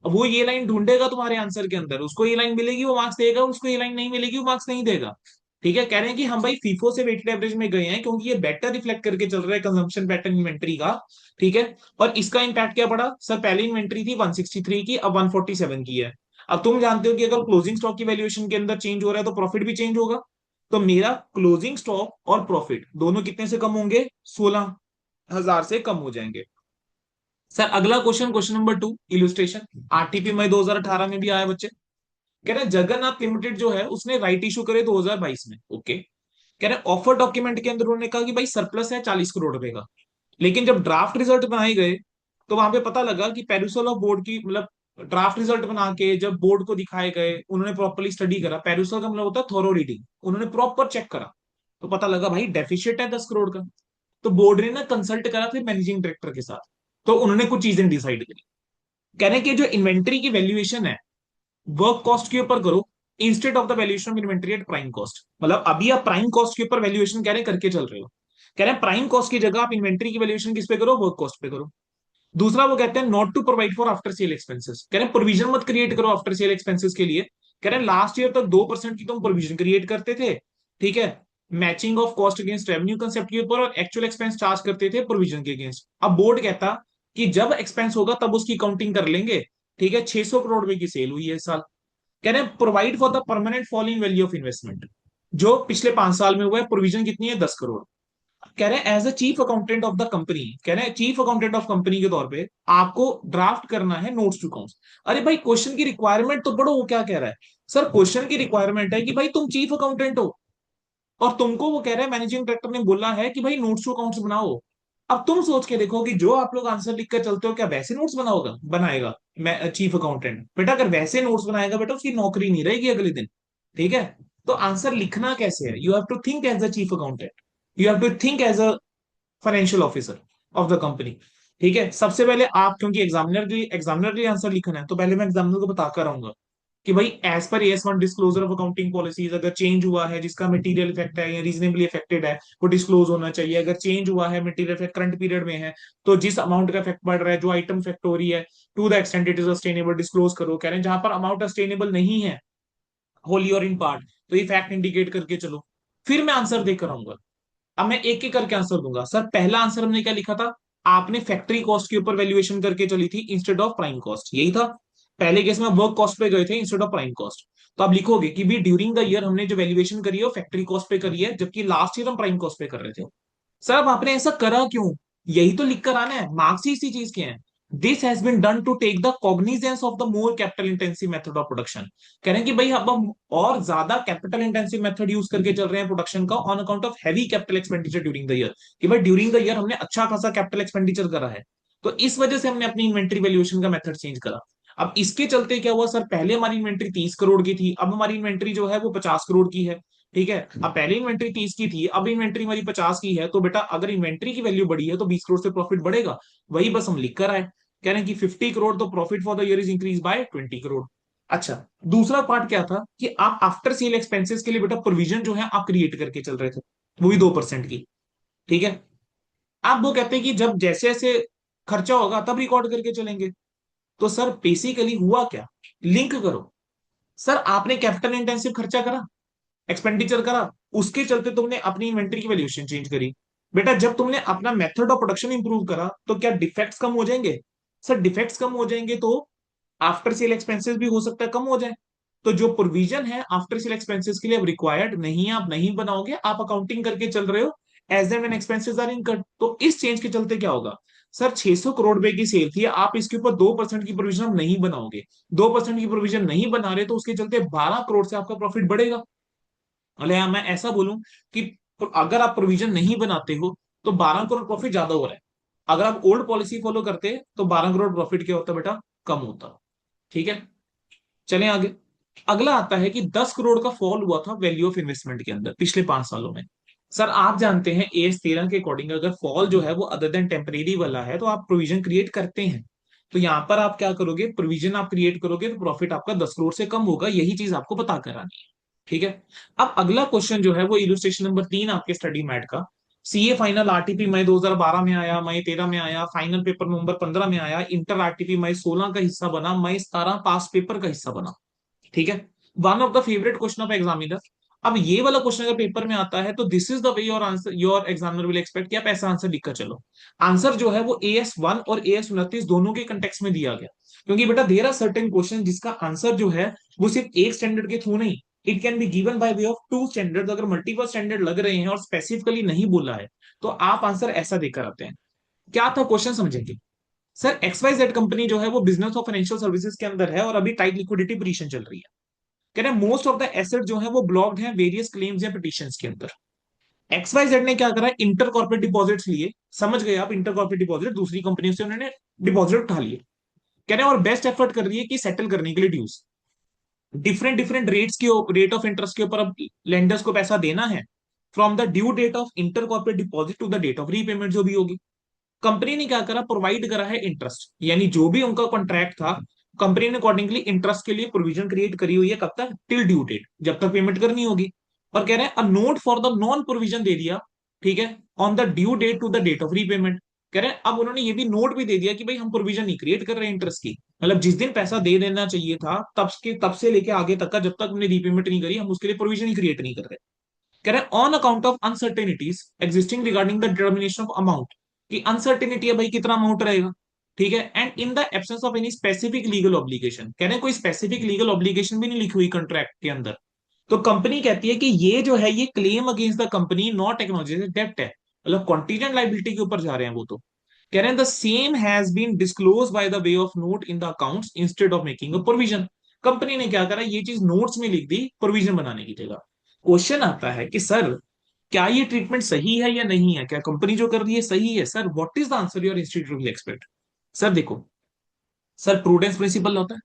अब वो ये लाइन ढूंढेगा तुम्हारे आंसर के अंदर, उसको ये लाइन मिलेगी वो मार्क्स देगा, उसको ये लाइन नहीं मिलेगी वो मार्क्स नहीं देगा। ठीक है, कह रहे हैं कि हम भाई फीफो से वेटेड एवरेज में गए हैं क्योंकि ये बेटर रिफ्लेक्ट करके चल रहा है कंजम्पशन पैटर्न इन्वेंट्री का। ठीक है, और इसका इम्पैक्ट क्या पड़ा सर, पहले इन्वेंट्री थी 163 की, अब 147 की है। अब तुम जानते हो कि अगर क्लोजिंग स्टॉक की वैल्यूएशन के अंदर चेंज हो रहा है तो प्रॉफिट भी चेंज होगा। तो मेरा क्लोजिंग स्टॉक और प्रॉफिट दोनों कितने से कम होंगे, 16,000 से कम हो जाएंगे। सर अगला question, question number 2, illustration RTP May 2018 में भी आया बच्चे। कह रहे हैं जगन्नाथ लिमिटेड जो है उसने राइट इशू करे 2022 में। ओके, कह रहे ऑफर डॉक्यूमेंट के अंदर उन्होंने कहा कि भाई सरप्लस है 40 करोड़ रुपए का। लेकिन जब ड्राफ्ट रिजल्ट बनाए गए तो वहां पे पता लगा कि पेरिसोल ऑफ बोर्ड की मतलब ड्राफ्ट रिजल्ट बना के जब बोर्ड को दिखाए गए, उन्होंने प्रॉपरली स्टडी करा, पेरिसोल का मतलब होता है थोरो रीडिंग, उन्होंने प्रॉपर चेक करा, तो पता लगा भाई डेफिशिएट है 10 करोड़ का। तो बोर्ड ने ना कंसल्ट करा फिर मैनेजिंग डायरेक्टर के साथ, तो उन्होंने कुछ चीजें डिसाइड करी। कह रहे हैं कि जो इन्वेंट्री की वैल्यूएशन है वर्क कॉस्ट के ऊपर करो instead of the valuation of inventory at prime cost. मतलब अभी आप प्राइम कॉस्ट के ऊपर वैल्यूएशन कह रहे हैं करके चल रहे हो, कह रहे हैं प्राइम कॉस्ट की जगह आप इन्वेंट्री की वैल्यूएशन किस पे करो, वर्क कॉस्ट पे करो। दूसरा वो कहते हैं not to provide for after sale expenses, कह रहे हैं प्रोविजन मत क्रिएट करो आफ्टर सेल एक्सपेंसेस के लिए। कह रहे हैं लास्ट ईयर तक 2% की तुम प्रोविजन क्रिएट करते थे। ठीक है, matching of cost against revenue concept के ऊपर, और एक्चुअल एक्सपेंस चार्ज करते थे प्रोविजन के अगेंस्ट। अब बोर्ड कहता कि जब एक्सपेंस होगा तब उसकी काउंटिंग कर लेंगे। ठीक है, 600 करोड़ रुपए की सेल हुई है इस साल। कह रहे हैं provide for the permanent fall in value of investment, जो पिछले 5 साल में हुआ है, प्रोविजन कितनी है, 10 करोड़। कह रहे हैं as a chief accountant of the company, कह रहे हैं चीफ अकाउंटेंट ऑफ कंपनी के तौर पे आपको ड्राफ्ट करना है नोट्स टू अकाउंट्स। अरे भाई क्वेश्चन की रिक्वायरमेंट तो पढ़ो, वो क्या कह रहा है। सर क्वेश्चन की रिक्वायरमेंट है कि भाई तुम चीफ अकाउंटेंट हो और तुमको वो कह रहा है मैनेजिंग डायरेक्टर ने बोला है कि भाई नोट्स टू अकाउंट्स बनाओ। अब तुम सोच के देखो कि जो आप लोग आंसर लिख कर चलते हो क्या वैसे नोट्स बनाओगा, बनाएगा मैं चीफ अकाउंटेंट? बेटा अगर वैसे नोट्स बनाएगा बेटा उसकी नौकरी नहीं रहेगी अगले दिन। ठीक है, तो आंसर लिखना कैसे है, you have to think as a chief accountant, you have to think as a financial officer of the company. ठीक है, सबसे पहले आप, क्योंकि एग्जामिनर के लिए आंसर लिखना है, तो पहले मैं एग्जामिनर को बता कर आऊंगा कि भाई as per AS1 disclosure of accounting policies, अगर चेंज हुआ है जिसका मटेरियल इफेक्ट है या रीजनेबली इफेक्टेड है वो डिस्क्लोज होना चाहिए। अगर चेंज हुआ है मटेरियल इफेक्ट करंट पीरियड में है तो जिस अमाउंट का इफेक्ट पड़ रहा है, जो आइटम इफेक्ट हो रही है, to the extent it is sustainable disclose करो। कह रहे हैं जहां पर अमाउंट सस्टेनेबल नहीं है होली और इन पार्ट, तो ये फैक्ट इंडिकेट करके चलो। फिर मैं आंसर देकर आऊंगा। अब मैं एक एक करके आंसर दूंगा। सर पहला आंसर हमने क्या लिखा था, आपने फैक्ट्री कॉस्ट के ऊपर वैल्यूएशन करके चली थी इंस्टेड ऑफ प्राइम कॉस्ट, यही था। पहले केस में वर्क कॉस्ट पे गए थे इंस्टेड ऑफ प्राइम कॉस्ट। तो आप लिखोगे कि भी ड्यूरिंग द ईयर हमने जो वैल्यूएशन करी है वो फैक्ट्री कॉस्ट पे करी है, जबकि लास्ट ईयर हम प्राइम कॉस्ट पे कर रहे थे। सर अब आपने ऐसा करा क्यों, यही तो लिख कर आना है, मार्क्स ही इसी चीज के हैं। This has been done to take the cognizance of the more capital intensive method of production. कह रहे हैं कि भाई अब हम और ज्यादा कैपिटल इंटेंसिव मेथड यूज करके चल रहे हैं प्रोडक्शन का on account of heavy capital expenditure during the year, कि भाई ड्यूरिंग द ईयर हमने अच्छा खासा कैपिटल एक्सपेंडिचर करा है, तो इस वजह से हमने अपनी इन्वेंट्री वैल्यूएशन का मेथड चेंज करा। अब इसके चलते क्या हुआ सर, पहले हमारी इन्वेंट्री 30 करोड़ की थी, अब हमारी इन्वेंट्री जो है वो 50 करोड़ की है। ठीक है, अब पहले इन्वेंट्री 30 की थी, अब इन्वेंट्री हमारी 50 की है, तो बेटा अगर इन्वेंट्री की वैल्यू बढ़ी है तो 20 करोड़ से प्रॉफिट बढ़ेगा। वही बस हम लिख कर आए, कह रहे हैं कि 50 करोड़, तो profit for the year is increase by 20 crore. अच्छा, दूसरा पार्ट क्या था कि आप आफ्टर सेल एक्सपेंसेस के लिए बेटा प्रोविजन जो है आप क्रिएट करके चल रहे थे, वो भी 2% की। ठीक है, आप वो कहते हैं कि जब जैसे जैसे खर्चा होगा तब रिकॉर्ड करके चलेंगे। तो सर बेसिकली हुआ क्या, लिंक करो। सर आपने कैपिटल इंटेंसिव खर्चा करा, एक्सपेंडिचर करा, उसके चलते तुमने अपनी इन्वेंट्री की वैल्यूएशन चेंज करी। बेटा जब तुमने अपना मेथड ऑफ प्रोडक्शन इंप्रूव करा तो क्या डिफेक्ट्स कम हो जाएंगे? सर डिफेक्ट्स कम हो जाएंगे तो आफ्टर सेल एक्सपेंसेस भी हो सकता है कम हो जाए। तो जो प्रोविजन है आफ्टर सेल एक्सपेंसेस के लिए अब रिक्वायर्ड नहीं है, आप नहीं बनाओगे, आप अकाउंटिंग करके चल रहे हो as and when expenses are incurred. तो इस चेंज के चलते क्या होगा सर, 600 करोड़ रुपए की सेल थी, आप इसके ऊपर 2% की प्रोविजन अब नहीं बनाओगे। 2% की प्रोविजन नहीं बना रहे तो उसके चलते 12 करोड़ से आपका प्रॉफिट बढ़ेगा। अरे मैं ऐसा बोलूं कि अगर आप प्रोविजन नहीं बनाते हो तो 12 करोड़ प्रॉफिट ज्यादा हो रहा है। अगर आप ओल्ड पॉलिसी फॉलो करते तो 12 करोड़ प्रॉफिट क्या होता बेटा, कम होता। ठीक है, चलें आगे। अगला आता है कि 10 करोड़ का फॉल हुआ था वैल्यू ऑफ इन्वेस्टमेंट के अंदर पिछले 5 सालों में। सर आप जानते हैं AS13 के अकॉर्डिंग अगर फॉल जो है वो अदर देन टेम्परेरी वाला है तो आप प्रोविजन क्रिएट करते हैं। तो यहां पर आप क्या करोगे, प्रोविजन आप क्रिएट करोगे तो प्रॉफिट आपका 10 करोड़ से कम होगा, यही चीज आपको पता करानी है। ठीक है, अब अगला क्वेश्चन जो है वो इलुस्ट्रेशन नंबर 3 आपके स्टडी मैट का। CA फाइनल RTP मई 2012 में आया, मई 13 में आया, फाइनल पेपर नवंबर 15 में आया, इंटर RTP मई 16 का हिस्सा बना, मई 17 पास पेपर का हिस्सा बना। ठीक है, one of the favourite question of examiner. अब ये वाला क्वेश्चन अगर पेपर में आता है तो this is the way your answer, your examiner will expect कि आप ऐसा आंसर लिख कर चलो। आंसर जो है वो AS1 और AS29 दोनों के कंटेक्स्ट में दिया गया, क्योंकि बेटा देयर आर सर्टेन क्वेश्चन जिसका आंसर जो है वो सिर्फ एक स्टैंडर्ड के थ्रू नहीं, it can be given by way of two standard. अगर मल्टीपल स्टैंडर्ड लग रहे हैं और स्पेसिफिकली नहीं बोला है तो आप आंसर ऐसा देकर आते हैं। क्या था क्वेश्चन समझेंगे। सर XYZ कंपनी जो है वो बिजनेस और फाइनेंशियल सर्विसेज के अंदर है और अभी टाइट लिक्विडिटी पोजीशन चल रही है। कह रहे हैं मोस्ट ऑफ द एसेट जो है वो ब्लॉक्ड है वेरियस क्लेम्स या पिटिशंस के अंदर। XYZ ने क्या करा, इंटर कॉर्पोरेट डिपॉजिट्स लिए, समझ गए आप, इंटर कॉर्पोरेट डिपॉजिट दूसरी कंपनी से उन्होंने डिपॉजिट उठा लिए। कह रहे हैं और बेस्ट एफर्ट कर रही है कि सेटल करने के लिए ड्यूज, डिफरेंट डिफरेंट रेट्स के रेट ऑफ इंटरेस्ट के ऊपर अब लेंडर्स को पैसा देना है, from the due date of inter corporate deposit to the date of repayment जो भी होगी। कंपनी ने क्या करा, प्रोवाइड करा है इंटरेस्ट, यानी जो भी उनका कॉन्ट्रैक्ट था कंपनी ने अकॉर्डिंगली इंटरेस्ट के लिए प्रोविजन क्रिएट करी हुई है, कब तक, टिल ड्यू डेट, जब तक पेमेंट करनी होगी। और कह रहे हैं a note for the non provision दे दिया, ठीक है, on the due date to the date of repayment. कह रहे हैं अब उन्होंने ये भी नोट भी दे दिया कि भाई हम प्रोविजन नहीं क्रिएट कर रहे इंटरेस्ट की, मतलब जिस दिन पैसा दे देना चाहिए था तब से लेके आगे तक का, जब तक हमने रीपेमेंट नहीं करी हम उसके लिए प्रोविजन ही क्रिएट नहीं कर रहे। कह रहे हैं on account of uncertainties existing regarding the determination of amount, कि अनसर्टेनिटी है भाई कितना अमाउंट रहेगा, ठीक है, and in the absence of any specific legal obligation. कह रहे हैं कोई स्पेसिफिक लीगल ऑब्लिगेशन भी नहीं लिखी हुई कॉन्ट्रैक्ट के अंदर, तो कंपनी कहती है कि ये जो है ये claim against the company not acknowledge डेप्ट है, मतलब कॉन्टीजेंट लाइबिलिटी के ऊपर जा रहे हैं वो तो। कह रहे हैं the same has been disclose by the way of note in the accounts instead of making a provision. Company ने क्या करा, ये चीज नोट्स में लिख दी प्रोविजन बनाने की जगह। क्वेश्चन आता है कि सर क्या ये ट्रीटमेंट सही है या नहीं है, क्या कंपनी जो कर रही है सही है। Sir what is the answer your institute will expect. Sir देखो, सर प्रूडेंस प्रिंसिपल होता है,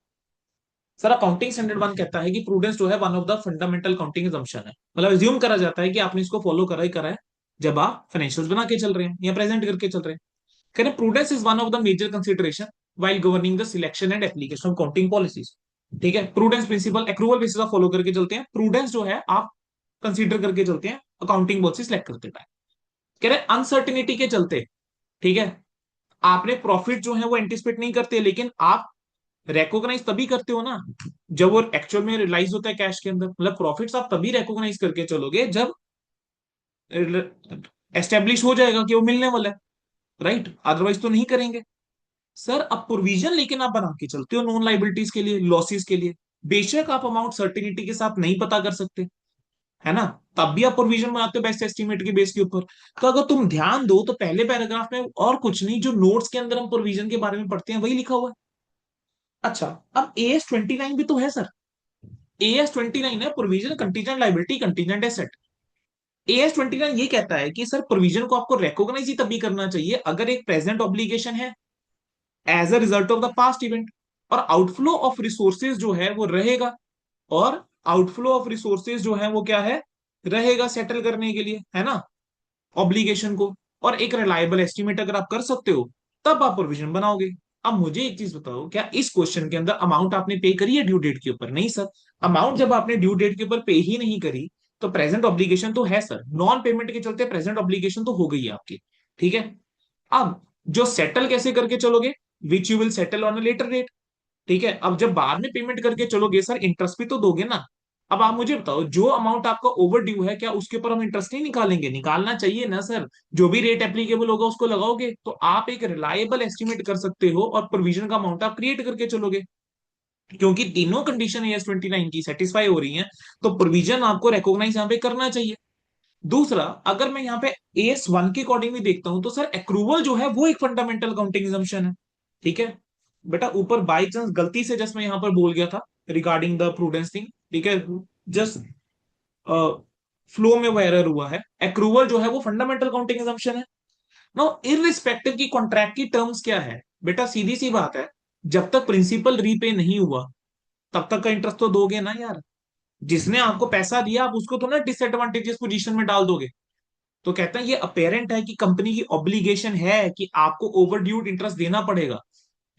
सर अकाउंटिंग स्टैंडर्ड 1 कहता है कि प्रूडेंस जो है one of the fundamental accounting assumption है, मतलब एज्यूम करा जाता है कि आपने इसको फॉलो करा ही करा है जब आप फाइनेंशियल्स बना के चल रहे हैं या प्रेजेंट करके चल रहे हैं। कह रहे prudence is one of the major consideration while governing the selection and application of accounting policies. ठीक है, prudence principle accrual basis of follow करके चलते हैं, प्रूडेंस जो है आप कंसीडर करके चलते हैं अकाउंटिंग पॉलिसी सिलेक्ट करते टाइम। कह रहे अनसर्टिनिटी के चलते, ठीक है, आपने प्रॉफिट जो है वो एंटिसिपेट नहीं करते, लेकिन आप रेकोगनाइज तभी करते हो ना जब वो एक्चुअल में रियलाइज होता है कैश के अंदर, मतलब प्रॉफिट्स आप तभी रेकोगनाइज करके चलोगे जब एस्टेब्लिश हो जाएगा कि वो मिलने वाला है, राइट, अदरवाइज तो नहीं करेंगे। सर अब प्रोविजन लेकिन आप बना के चलते हो नॉन लाइबिलिटीज के लिए, लॉसेस के लिए, बेशक आप अमाउंट सर्टिनिटी के साथ नहीं पता कर सकते, है ना, तब भी आप प्रोविजन बनाते हो बेस्ट एस्टिमेट के बेस के ऊपर। तो अगर तुम ध्यान दो तो पहले पैराग्राफ में और कुछ नहीं, जो नोट्स के अंदर हम प्रोविजन के बारे में पढ़ते हैं वही लिखा हुआ है। अच्छा, अब AS29 भी तो है सर, AS29 है provision contingent liability contingent asset. AS29 ये कहता है कि सर प्रोविजन को आपको रिकॉग्नाइज ही तभी करना चाहिए अगर एक प्रेजेंट ऑब्लिगेशन है as a result of the past event, और आउटफ्लो ऑफ रिसोर्सेज जो है वो रहेगा, और आउटफ्लो ऑफ रिसोर्सेज जो है वो क्या है, रहेगा सेटल करने के लिए, है ना, ऑब्लिगेशन को। और एक रिलायबल एस्टिमेट अगर आप कर सकते हो तब आप प्रोविजन बनाओगे। अब मुझे एक चीज बताओ, क्या इस क्वेश्चन के अंदर अमाउंट आपने पे करी है ड्यू डेट के ऊपर? नहीं सर, अमाउंट जब आपने ड्यू डेट के ऊपर पे ही नहीं करी तो प्रेजेंट ऑब्लिगेशन तो है सर, नॉन पेमेंट के चलते प्रेजेंट ऑब्लिगेशन तो हो गई है आपकी, ठीक है। अब जो सेटल कैसे करके चलोगे, which you will settle on a later date, ठीक है। अब जब बाद में पेमेंट करके चलोगे सर इंटरेस्ट भी तो दोगे ना। अब आप मुझे बताओ, जो अमाउंट आपका ओवर ड्यू है क्या उसके ऊपर हम इंटरेस्ट नहीं निकालेंगे? निकालना चाहिए ना सर, जो भी रेट एप्लीकेबल होगा उसको लगाओगे तो आप एक रिलायबल एस्टिमेट कर सकते हो और प्रोविजन का अमाउंट आप क्रिएट करके चलोगे, क्योंकि तीनों कंडीशन AS29 की सेटिस्फाई हो रही हैं, तो प्रोविजन आपको रिकॉग्नाइज यहाँ पे करना चाहिए। दूसरा, अगर मैं यहाँ पे AS1 के अकॉर्डिंग भी देखता हूं तो सर एक्रूवल जो है वो एक फंडामेंटल अकाउंटिंग assumption है, ठीक है। बेटा ऊपर बाई चांस गलती से जस्ट मैं यहाँ पर बोल गया था रिगार्डिंग द प्रूडेंस थिंग, ठीक है, जस्ट फ्लो में वो एरर हुआ है। एक्रूवल जो है वो फंडामेंटल अकाउंटिंग assumption है। नो इररिस्पेक्टिव की कॉन्ट्रैक्ट की टर्म्स क्या है, बेटा सीधी सी बात है, जब तक प्रिंसिपल रीपे नहीं हुआ तब तक का इंटरेस्ट तो दोगे ना यार। जिसने आपको पैसा दिया आप उसको तो ना डिसएडवांटेजेस पोजीशन में डाल दोगे। तो कहते हैं ये अपेरेंट है कि कंपनी की ऑब्लिगेशन है कि आपको ओवर ड्यूड इंटरेस्ट देना पड़ेगा,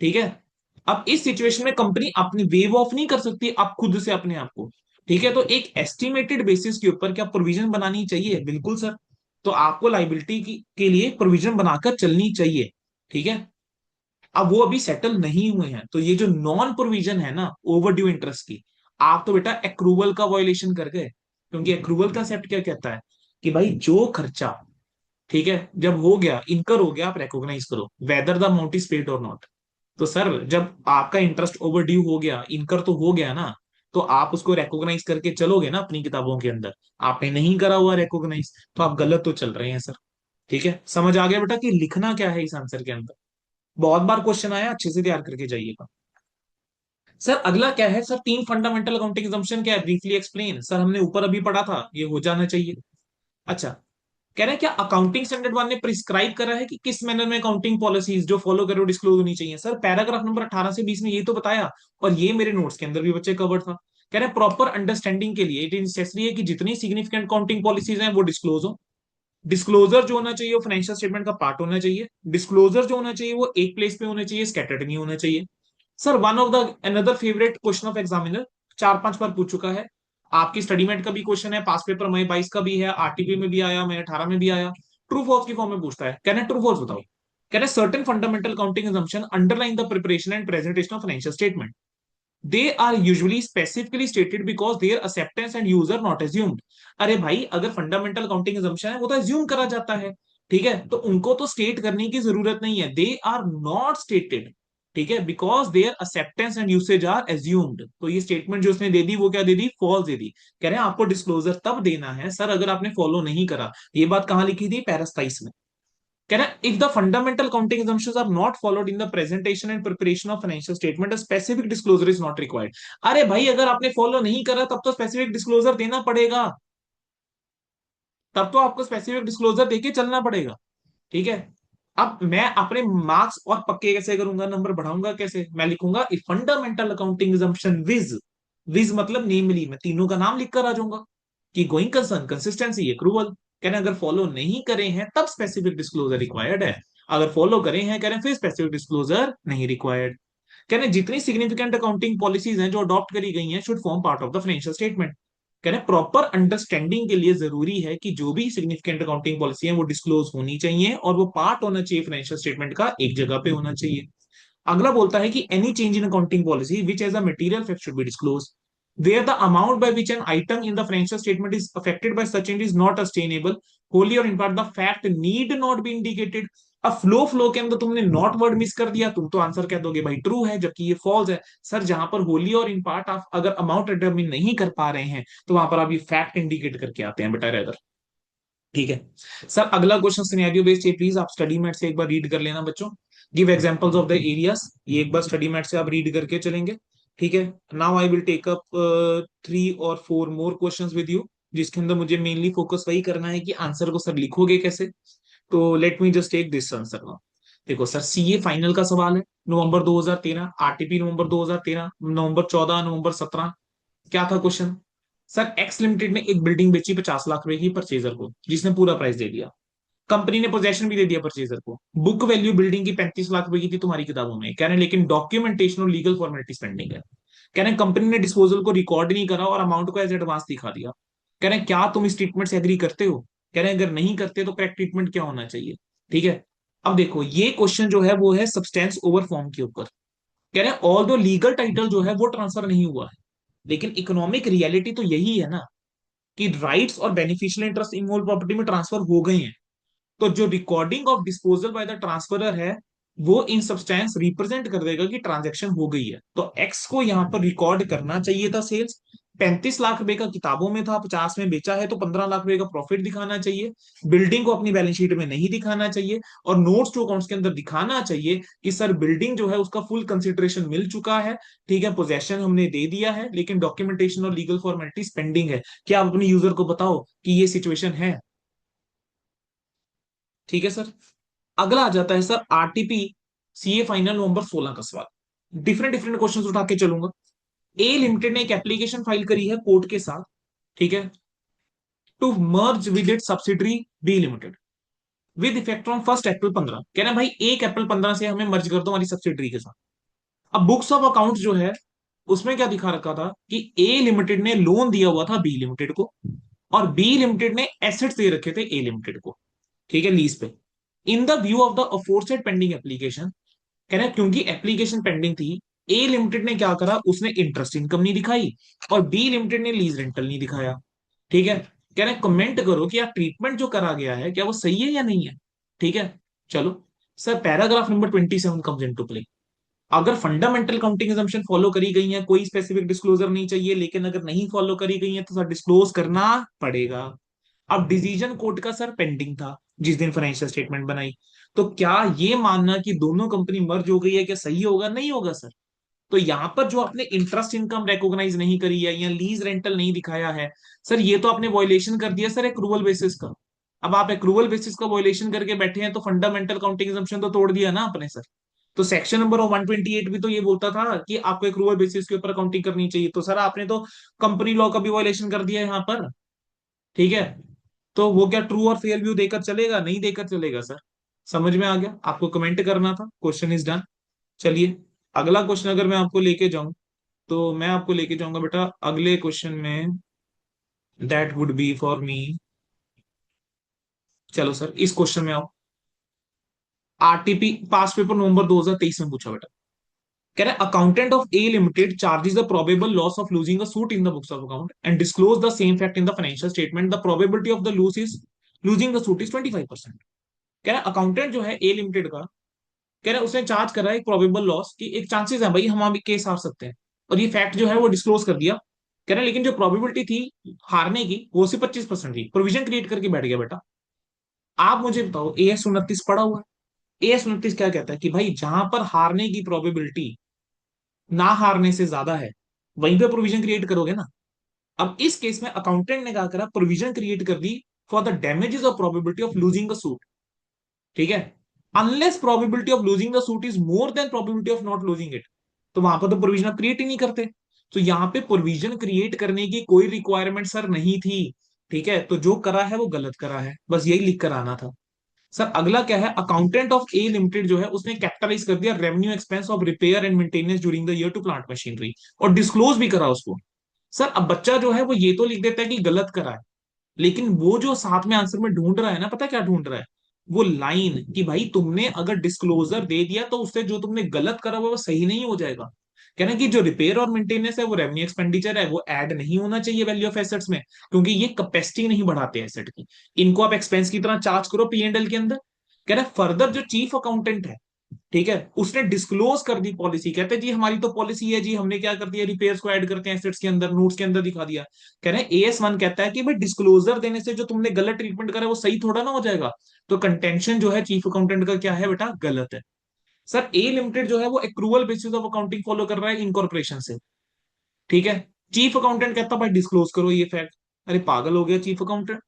ठीक है। अब इस सिचुएशन में कंपनी अपनी वेव ऑफ नहीं कर सकती आप खुद से अपने आप को, ठीक है। तो एक एस्टिमेटेड बेसिस के ऊपर क्या प्रोविजन बनानी चाहिए? बिल्कुल सर। तो आपको लाइबिलिटी की के लिए प्रोविजन बनाकर चलनी चाहिए, ठीक है। अब वो अभी सेटल नहीं हुए हैं, तो ये जो नॉन प्रोविजन है ना ओवर ड्यू इंटरेस्ट की, आप तो बेटा एक्रूवल का वायोलेशन कर गए। क्योंकि एक्रूवल कंसेप्ट क्या कहता है कि भाई जो खर्चा, ठीक है, जब हो गया, इनकर हो गया, आप रिकॉग्नाइज करो whether the amount is paid और नॉट। तो सर जब आपका इंटरेस्ट ओवर ड्यू हो गया, इनकर तो हो गया ना, तो आप उसको रिकॉग्नाइज करके चलोगे ना अपनी किताबों के अंदर। आपने नहीं करा हुआ रिकॉग्नाइज, तो आप गलत तो चल रहे हैं सर। ठीक है, समझ आ गया बेटा कि लिखना क्या है इस आंसर के अंदर। बहुत बार क्वेश्चन आया, अच्छे से तैयार करके जाइएगा। सर अगला क्या है सर, तीन फंडामेंटल अकाउंटिंग assumption क्या है, ब्रीफली एक्सप्लेन। सर हमने ऊपर अभी पढ़ा था, ये हो जाना चाहिए। अच्छा, कह रहे हैं क्या अकाउंटिंग स्टैंडर्ड वन ने प्रिस्क्राइब करा है कि किस मैनर में अकाउंटिंग पॉलिसीज जो फॉलो करो डिस्क्लोज होनी चाहिए। सर पैराग्राफ नंबर 18 से 20 में ये तो बताया, और ये मेरे नोट्स के अंदर भी बच्चे कवर था। कह रहे हैं प्रॉपर अंडरस्टैंडिंग के लिए इट इज नेसेसरी है कि जितनी सिग्निफिकेंट अकाउंटिंग पॉलिसीज हैं वो डिस्क्लोज हो। डिस्क्लोजर जो होना चाहिए वो फाइनेंशियल स्टेटमेंट का पार्ट होना चाहिए। डिस्क्लोजर जो होना चाहिए वो एक प्लेस पे होना चाहिए, स्कैटर्ड नहीं होना चाहिए। Sir one of the another favourite question of examiner, 4-5 बार पूछ चुका है, आपकी स्टडी मेट का भी क्वेश्चन है, पास पेपर मई 22 का भी है, आरटीपी में भी आया, मई 18 में भी आया। ट्रू फॉल्स की फॉर्म में पूछता है, कहना ट्रू फॉल्स बताओ। कहना certain fundamental counting assumption underline the preparation and presentation of financial statement, they are usually specifically stated because their acceptance and use are not assumed. अरे भाई अगर फंडामेंटल काउंटिंग assumption है वो तो एज्यूम करा जाता है, ठीक है, तो उनको तो स्टेट करने की जरूरत नहीं है, दे आर नॉट स्टेटेड, ठीक है, because their acceptance and usage are assumed. तो ये स्टेटमेंट जो उसने दे दी वो क्या दे दी, फॉल्स दे दी। कह रहे हैं आपको डिस्क्लोजर तब देना है सर अगर आपने फॉलो नहीं करा। ये बात कहां लिखी थी, पैरा 27 में। कह रहा है if the fundamental counting assumptions are not followed in the presentation and preparation of financial statement, specific disclosure is not required. अरे भाई अगर आपने फॉलो नहीं करा तब तो स्पेसिफिक डिस्क्लोजर देना पड़ेगा, तब तो आपको स्पेसिफिक डिस्क्लोजर देके चलना पड़ेगा। ठीक है, अब मैं अपने मार्क्स और पक्के कैसे करूंगा, नंबर बढ़ाऊंगा कैसे, मैं लिखूंगा if fundamental accounting assumption viz, viz मतलब नेमली, मैं तीनों का नाम लिख कर आ जाऊंगा कि गोइंग कंसर्न, कंसिस्टेंसी, एक्रूवल। कहना अगर फॉलो नहीं करे हैं तब स्पेसिफिक डिस्क्लोजर रिक्वायर्ड है, अगर फॉलो करें हैं कह रहे हैं फिर स्पेसिफिक डिस्क्लोजर नहीं रिक्वायर्ड। कहने जितनी सिग्निफिकेंट अकाउंटिंग पॉलिसीज हैं जो अडॉप्ट करी गई हैं should form part of the financial statement. कह रहे प्रॉपर अंडरस्टैंडिंग के लिए जरूरी है कि जो भी सिग्निफिकेंट अकाउंटिंग पॉलिसी है वो डिस्क्लोज होनी चाहिए और वो पार्ट होना चाहिए फाइनेंशियल स्टेटमेंट का, एक जगह पे होना चाहिए। अगला बोलता है कि any change in accounting policy which as a material fact should be disclose, where the amount by which an item in the financial statement is affected by such change is not sustainable, wholly or in part the fact need not be indicated। अब flow के अंदर तुमने not word miss कर दिया, तुम तो answer कह दोगे भाई ट्रू है, जबकि ये फॉल्स है। सर जहां पर होली और इन पार्ट आप अगर अमाउंट डिटरमिन नहीं कर पा रहे हैं तो वहां पर आप ये फैक्ट इंडिकेट करके आते हैं बेटा रेदर। ठीक है सर, अगला क्वेश्चन सिनेरियो बेस्ड है, प्लीज आप स्टडी मैट से एक बार रीड कर लेना बच्चों। Give examples of the areas, ये एक बार स्टडी मैट से आप रीड करके चलेंगे। ठीक है, now I will take up 3 और 4 मोर क्वेश्चंस विद यू, जिसके अंदर मुझे मेनली फोकस वही करना है कि आंसर को सर लिखोगे कैसे। तो let me just take this answer now. देखो सर, सीए फाइनल का सवाल है, नवंबर 2013, आरटीपी नवंबर 2013, नवंबर 14, नवंबर 17। क्या था क्वेश्चन, सर एक्स लिमिटेड ने एक बिल्डिंग बेची 50 लाख रुपए की परचेजर को, जिसने पूरा प्राइस दे दिया। कंपनी ने पोजेशन भी दे दिया परचेजर को। बुक वैल्यू बिल्डिंग की 35 लाख रुपए की थी तुम्हारी किताबों में, कह रहे हैं लेकिन डॉक्यूमेंटेशन और लीगल फॉर्मेलिटी पेंडिंग है। कह रहे हैं कंपनी ने डिस्पोजल को रिकॉर्ड नहीं करा और अमाउंट को एज एडवांस दिखा दिया। कह रहे हैं क्या तुम इस ट्रीटमेंट से एग्री करते हो। कह रहे हैं अगर नहीं करते तो करेक्ट ट्रीटमेंट क्या होना चाहिए। ठीक है, अब देखो ये क्वेश्चन जो है वो है सब्सटेंस ओवर फॉर्म के ऊपर। कह रहे हैं ऑल दो लीगल टाइटल जो है वो ट्रांसफर नहीं हुआ है, लेकिन इकोनॉमिक रियलिटी तो यही है ना कि राइट्स और बेनिफिशियल इंटरेस्ट इन्वॉल्व प्रॉपर्टी में ट्रांसफर हो गए हैं। तो जो recording of disposal by the transferor है वो इन सब्सटेंस रिप्रेजेंट कर देगा कि ट्रांजैक्शन हो गई है। तो एक्स को यहां पर रिकॉर्ड करना चाहिए था सेल्स, 35 लाख रुपए का किताबों में था, 50 में बेचा है तो 15 लाख रुपए का प्रॉफिट दिखाना चाहिए। बिल्डिंग को अपनी बैलेंस शीट में नहीं दिखाना चाहिए, और नोट्स टू अकाउंट्स के अंदर दिखाना चाहिए कि सर बिल्डिंग जो है उसका फुल कंसिडरेशन मिल चुका है, ठीक है, पोजेशन हमने दे दिया है, लेकिन डॉक्यूमेंटेशन और लीगल फॉर्मेलिटीज पेंडिंग है। क्या आप अपने यूजर को बताओ कि ये सिचुएशन है। ठीक है सर, अगला आ जाता है सर आरटीपी सीए फाइनल नवंबर 16 का सवाल। डिफरेंट डिफरेंट क्वेश्चंस उठा के चलूंगा। ए लिमिटेड ने एक एप्लीकेशन फाइल करी है कोर्ट के साथ, ठीक है, to merge with it subsidiary B limited with effect from 1 April 15। कह रहे हैं भाई 1 अप्रैल 15 से हमें मर्ज कर दो हमारी सब्सिडरी के साथ। अब बुक्स ऑफ अकाउंट जो है उसमें क्या दिखा रखा था कि ए लिमिटेड ने लोन दिया हुआ था बी लिमिटेड को, और बी लिमिटेड ने एसेट्स दे रखे थे ए लिमिटेड को, ठीक है, लीज पे। In the view of the aforesaid pending application, कह रहे हैं क्योंकि एप्लीकेशन पेंडिंग थी, ए लिमिटेड ने क्या करा, उसने इंटरेस्ट इनकम नहीं दिखाई और बी लिमिटेड ने लीज रेंटल नहीं दिखाया। ठीक है, कह रहे कमेंट करो कि यार ट्रीटमेंट जो करा गया है क्या वो सही है या नहीं है। ठीक है, चलो sir paragraph number 27 comes into play. अगर फंडामेंटल काउंटिंग assumption फॉलो करी गई है, कोई स्पेसिफिक डिस्क्लोजर नहीं चाहिए, लेकिन अगर नहीं फॉलो करी गई है तो सर डिस्क्लोज करना पड़ेगा। अब डिसीजन कोर्ट का सर पेंडिंग था जिस दिन फाइनेंशियल स्टेटमेंट बनाई, तो क्या ये मानना कि दोनों कंपनी मर्ज हो गई है क्या सही होगा, नहीं होगा सर। तो यहां पर जो आपने इंटरेस्ट इनकम रिकॉग्नाइज नहीं करी है या लीज रेंटल नहीं दिखाया है, सर ये तो आपने वॉयलेशन कर दिया सर एक्रूवल बेसिस का। अब आप एक्रूवल बेसिस का वॉयलेशन करके बैठे हैं तो फंडामेंटल काउंटिंग assumption तो तोड़ दिया ना आपने सर। तो सेक्शन नंबर 128 भी तो ये बोलता था कि आपको एक्रूवल बेसिस के ऊपर काउंटिंग करनी चाहिए, तो सर आपने तो कंपनी लॉ का भी वॉयलेशन कर दिया यहाँ पर। ठीक है, तो वो क्या ट्रू और फेयर व्यू देकर चलेगा, नहीं देकर चलेगा सर। समझ में आ गया, आपको कमेंट करना था, क्वेश्चन इज डन। चलिए अगला क्वेश्चन अगर मैं आपको लेके जाऊं, तो मैं आपको लेके जाऊंगा बेटा अगले क्वेश्चन में, that would be for me. चलो सर इस क्वेश्चन में आओ। आरटीपी पास पेपर नवंबर 2023 में पूछा बेटा। कह रहा है accountant of A limited charges the probable loss of losing a suit in the books of account and disclose the same fact in the financial statement, the probability of the lose is losing the suit is 25%। कह रहा है accountant जो है ए limited का, कह रहा है उसने चार्ज करा है एक प्रोबेबल लॉस की, एक चांसेस है भाई हम अभी केस हार सकते हैं, और ये फैक्ट जो है वो डिस्क्लोज कर दिया। कह रहा है लेकिन जो प्रोबेबिलिटी थी हारने की वो सिर्फ 25% थी, प्रोविजन क्रिएट करके बैठ गया बेटा। आप मुझे बताओ, AS 29 पढ़ा हुआ है, AS 29 क्या कहता है कि भाई जहां पर हारने की प्रोबेबिलिटी ना हारने से ज्यादा है वहीं पे प्रोविजन क्रिएट करोगे ना। अब इस केस में अकाउंटेंट ने क्या करा, प्रोविजन क्रिएट कर दी for the damages of probability of losing the suit. ठीक है, unless probability of losing the suit is more than probability of not losing it, तो वहां पर तो प्रोविजन आप क्रिएट ही नहीं करते। तो यहाँ पे प्रोविजन क्रिएट करने की कोई रिक्वायरमेंट सर नहीं थी। ठीक है, तो जो करा है वो गलत करा है, बस यही लिख कर आना था। सर अगला क्या है, अकाउंटेंट ऑफ ए लिमिटेड जो है उसने कैपिटलाइज कर दिया revenue expense of repair and maintenance during the year to plant machinery, और डिस्क्लोज भी करा उसको। सर अब बच्चा जो है वो ये तो लिख देता है कि गलत करा है, लेकिन वो जो साथ में आंसर में ढूंढ रहा है ना, पता है क्या ढूंढ रहा है, वो लाइन कि भाई तुमने अगर डिस्क्लोजर दे दिया तो उससे जो तुमने गलत करा हुआ वो सही नहीं हो जाएगा। कहना कि जो रिपेयर और मेंटेनेंस है वो रेवेन्यू एक्सपेंडिचर है, वो ऐड नहीं होना चाहिए वैल्यू ऑफ एसेट्स में, क्योंकि ये कैपेसिटी नहीं बढ़ाते एसेट की। इनको आप एक्सपेंस की तरह चार्ज करो P&L के अंदर। कह रहा है फर्दर जो चीफ अकाउंटेंट है, ठीक है, उसने डिस्क्लोज कर दी पॉलिसी, कहते हैं जी हमारी तो पॉलिसी है जी, हमने क्या कर दिया रिपेयर्स को ऐड करते हैं एसेट्स के अंदर, नोट्स के अंदर दिखा दिया। कह रहे हैं AS 1 कहता है कि भाई डिस्क्लोजर देने से जो तुमने गलत ट्रीटमेंट करा है वो सही थोड़ा ना हो जाएगा। तो कंटेंशन जो है चीफ अकाउंटेंट का क्या है बेटा, गलत है। सर ए लिमिटेड जो है वो accrual basis of accounting follow कर रहा है इनकॉर्पोरेशन से। ठीक है, चीफ अकाउंटेंट कहता भाई डिस्क्लोज करो ये फैक्ट। अरे पागल हो गया chief accountant,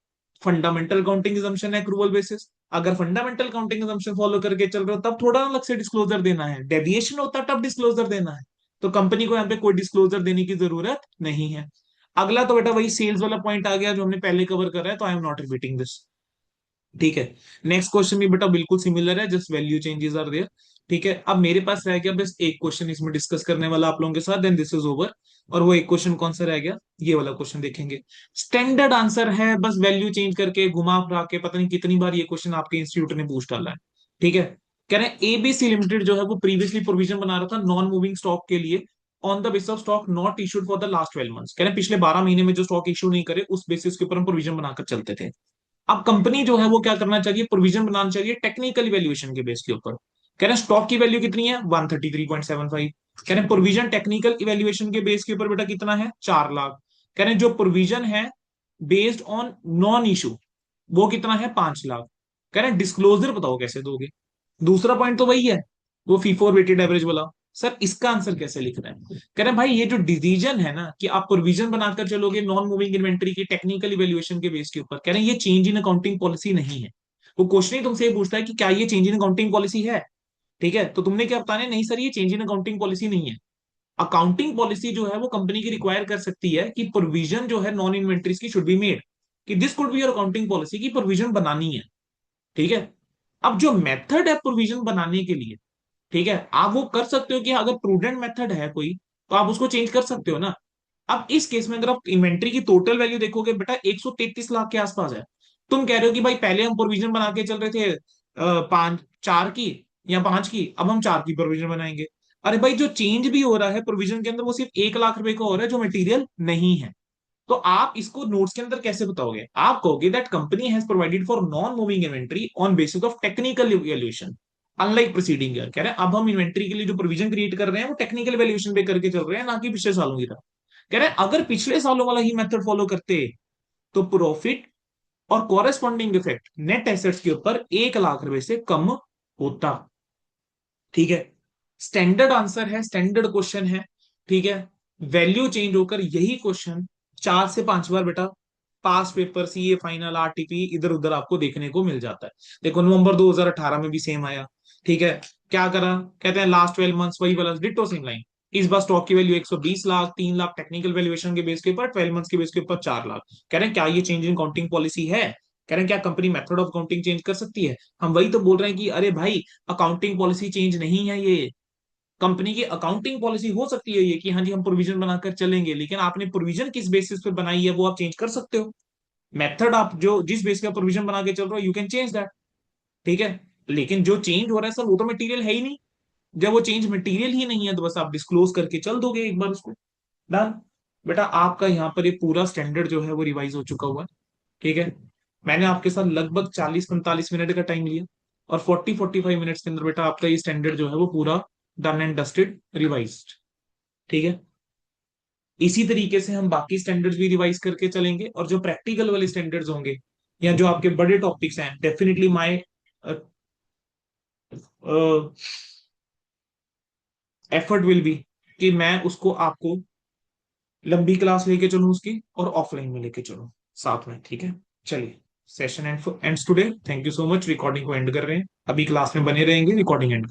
fundamental counting assumption है एक्रूवल बेसिस। अगर फंडामेंटल काउंटिंग assumption फॉलो करके चल रहे हो तब थोड़ा अलग से डिस्क्लोजर देना है, डेविएशन होता है तब डिस्क्लोजर देना है। तो कंपनी को यहाँ पे कोई डिस्क्लोजर देने की जरूरत नहीं है। अगला तो बेटा वही सेल्स वाला पॉइंट आ गया जो हमने पहले कवर करा है, तो I am not repeating this. ठीक है, नेक्स्ट क्वेश्चन भी बेटा बिल्कुल सिमिलर है, just value changes are there. ठीक है, अब मेरे पास रह गया बस एक क्वेश्चन इसमें डिस्कस करने वाला आप लोगों के साथ, देन दिस इज ओवर। और वो एक क्वेश्चन कौन सा रह गया, ये वाला क्वेश्चन देखेंगे। स्टैंडर्ड आंसर है, बस वैल्यू चेंज करके घुमा फिरा के, पता नहीं कितनी बार ये क्वेश्चन आपके इंस्टीट्यूट ने पूछ डाला है। ठीक है, कह रहे हैं ABC लिमिटेड जो है वो प्रीवियसली प्रोविजन बना रहा था नॉन मूविंग स्टॉक के लिए on the basis of stock not issued for the last 12 months. कह रहे हैं पिछले 12 महीने में जो स्टॉक इशू नहीं करे उस बेसिस के ऊपर हम प्रोविजन बनाकर चलते थे। अब कंपनी जो है वो क्या करना चाहिए, प्रोविजन बनाना चाहिए टेक्निकल इवेल्युएशन के बेस के ऊपर। कह रहे हैं स्टॉक की वैल्यू कितनी है 133.75। कह रहे हैं प्रोविजन टेक्निकल इवेल्युएशन के बेस के ऊपर बेटा कितना है 4 लाख। कह रहे हैं जो प्रोविजन है बेस्ड ऑन नॉन इशू वो कितना है 5 लाख। कह रहे हैं डिस्क्लोजर बताओ कैसे दोगे। दूसरा पॉइंट तो वही है, वो फीफो और वेटेड एवरेज वाला। सर इसका आंसर कैसे लिख रहे हैं, कह रहे हैं भाई ये जो डिसीजन है ना कि आप प्रोविजन बनाकर चलोगे नॉन मूविंग इन्वेंट्री की टेक्निकल इवेल्युएशन के बेस के ऊपर, कह रहे हैं ये चेंज इन अकाउंटिंग पॉलिसी नहीं है। वो क्वेश्चन ही तुमसे ये पूछता है कि क्या ये चेंज इन अकाउंटिंग पॉलिसी है। ठीक है, तो तुमने क्या बताना है, नहीं सर ये चेंज इन अकाउंटिंग पॉलिसी नहीं है। अकाउंटिंग पॉलिसी जो है वो कंपनी की रिक्वायर कर सकती है कि प्रोविजन जो है नॉन इन्वेंट्रीज की शुड बी मेड, कि this could be your accounting policy की प्रोविजन बनानी है। ठीक है, अब जो मेथड है प्रोविजन बनाने के लिए, ठीक है, आप वो कर सकते हो कि अगर प्रूडेंट मेथड है कोई तो आप उसको चेंज कर सकते हो ना। अब इस केस में अगर आप इन्वेंट्री की टोटल वैल्यू देखोगे बेटा 133 लाख के आसपास है। तुम कह रहे हो कि भाई पहले हम प्रोविजन बना के चल रहे थे 4 की या 5 की, अब हम 4 की प्रोविजन बनाएंगे। अरे भाई जो चेंज भी हो रहा है प्रोविजन के अंदर वो सिर्फ 1 लाख रुपए का हो रहा है जो मटेरियल नहीं है। तो आप इसको नोट्स के अंदर कैसे बताओगे? आप कहोगे that company has provided for non moving inventory on basis of technical evaluation, unlike preceding year. कह रहे हैं अब हम इन्वेंट्री के लिए जो प्रोविजन क्रिएट कर रहे हैं वो टेक्निकल वैल्यूएशन पे करके चल रहे हैं, ना कि पिछले सालों की तरह। कह रहे हैं अगर पिछले सालों वाला ही मेथड फॉलो करते तो प्रॉफिट और कॉरेस्पॉन्डिंग इफेक्ट नेट एसेट्स के ऊपर 1 लाख रुपए से कम होता। ठीक है, स्टैंडर्ड आंसर है, स्टैंडर्ड क्वेश्चन है। ठीक है, वैल्यू चेंज होकर यही क्वेश्चन 4 से 5 बार बेटा पास पेपर, सीए फाइनल, आरटीपी इधर उधर आपको देखने को मिल जाता है। देखो नवंबर 2018 में भी सेम आया। ठीक है, क्या करा, कहते हैं लास्ट 12 मंथ्स वही वाला डिट्टो सेम लाइन। इस बार स्टॉक की value 120 lakh, 3 lakh technical valuation के बेस के ऊपर, 12 मंथ्स के बेस के ऊपर 4 लाख। कह रहे हैं क्या ये चेंज इन काउंटिंग पॉलिसी है? कह रहे हैं क्या company method of counting change कर सकती है? हम वही तो बोल रहे हैं कि अरे भाई अकाउंटिंग पॉलिसी चेंज नहीं है ये। कंपनी की अकाउंटिंग पॉलिसी हो सकती है ये कि हाँ जी हम प्रोविजन बनाकर चलेंगे, लेकिन आपने प्रोविजन किस बेसिस पे बनाई है वो आप चेंज कर सकते हो। मेथड आप जो जिस बेस का प्रोविजन बना के चल रहे हो यू कैन चेंज दैट। ठीक है, लेकिन जो चेंज हो रहा है सर वो तो मटेरियल है ही नहीं। जब वो चेंज मटेरियल ही नहीं है तो बस आप डिस्क्लोज करके चल दोगे एक बार उसको। डन। बेटा आपका यहाँ पर ये पूरा स्टैंडर्ड जो है वो रिवाइज हो चुका हुआ है। ठीक है, मैंने आपके साथ लगभग 40-45 मिनट का टाइम लिया, और 40-45 मिनट्स के अंदर बेटा आपका ये स्टैंडर्ड जो है वो पूरा डन एंड डस्टेड रिवाइज्ड। ठीक है, इसी तरीके से हम बाकी स्टैंडर्ड्स भी रिवाइज करके चलेंगे, और जो प्रैक्टिकल वाले स्टैंडर्ड्स होंगे या जो आपके बड़े टॉपिक्स हैं, definitely my effort will be कि मैं उसको आपको लंबी क्लास लेके चलूं उसकी, और ऑफलाइन में लेके चलूं साथ में। ठीक है, चलिए session and ends today. Thank you so much. Recording को एंड कर रहे हैं, अभी क्लास में बने रहेंगे, रिकॉर्डिंग एंड कर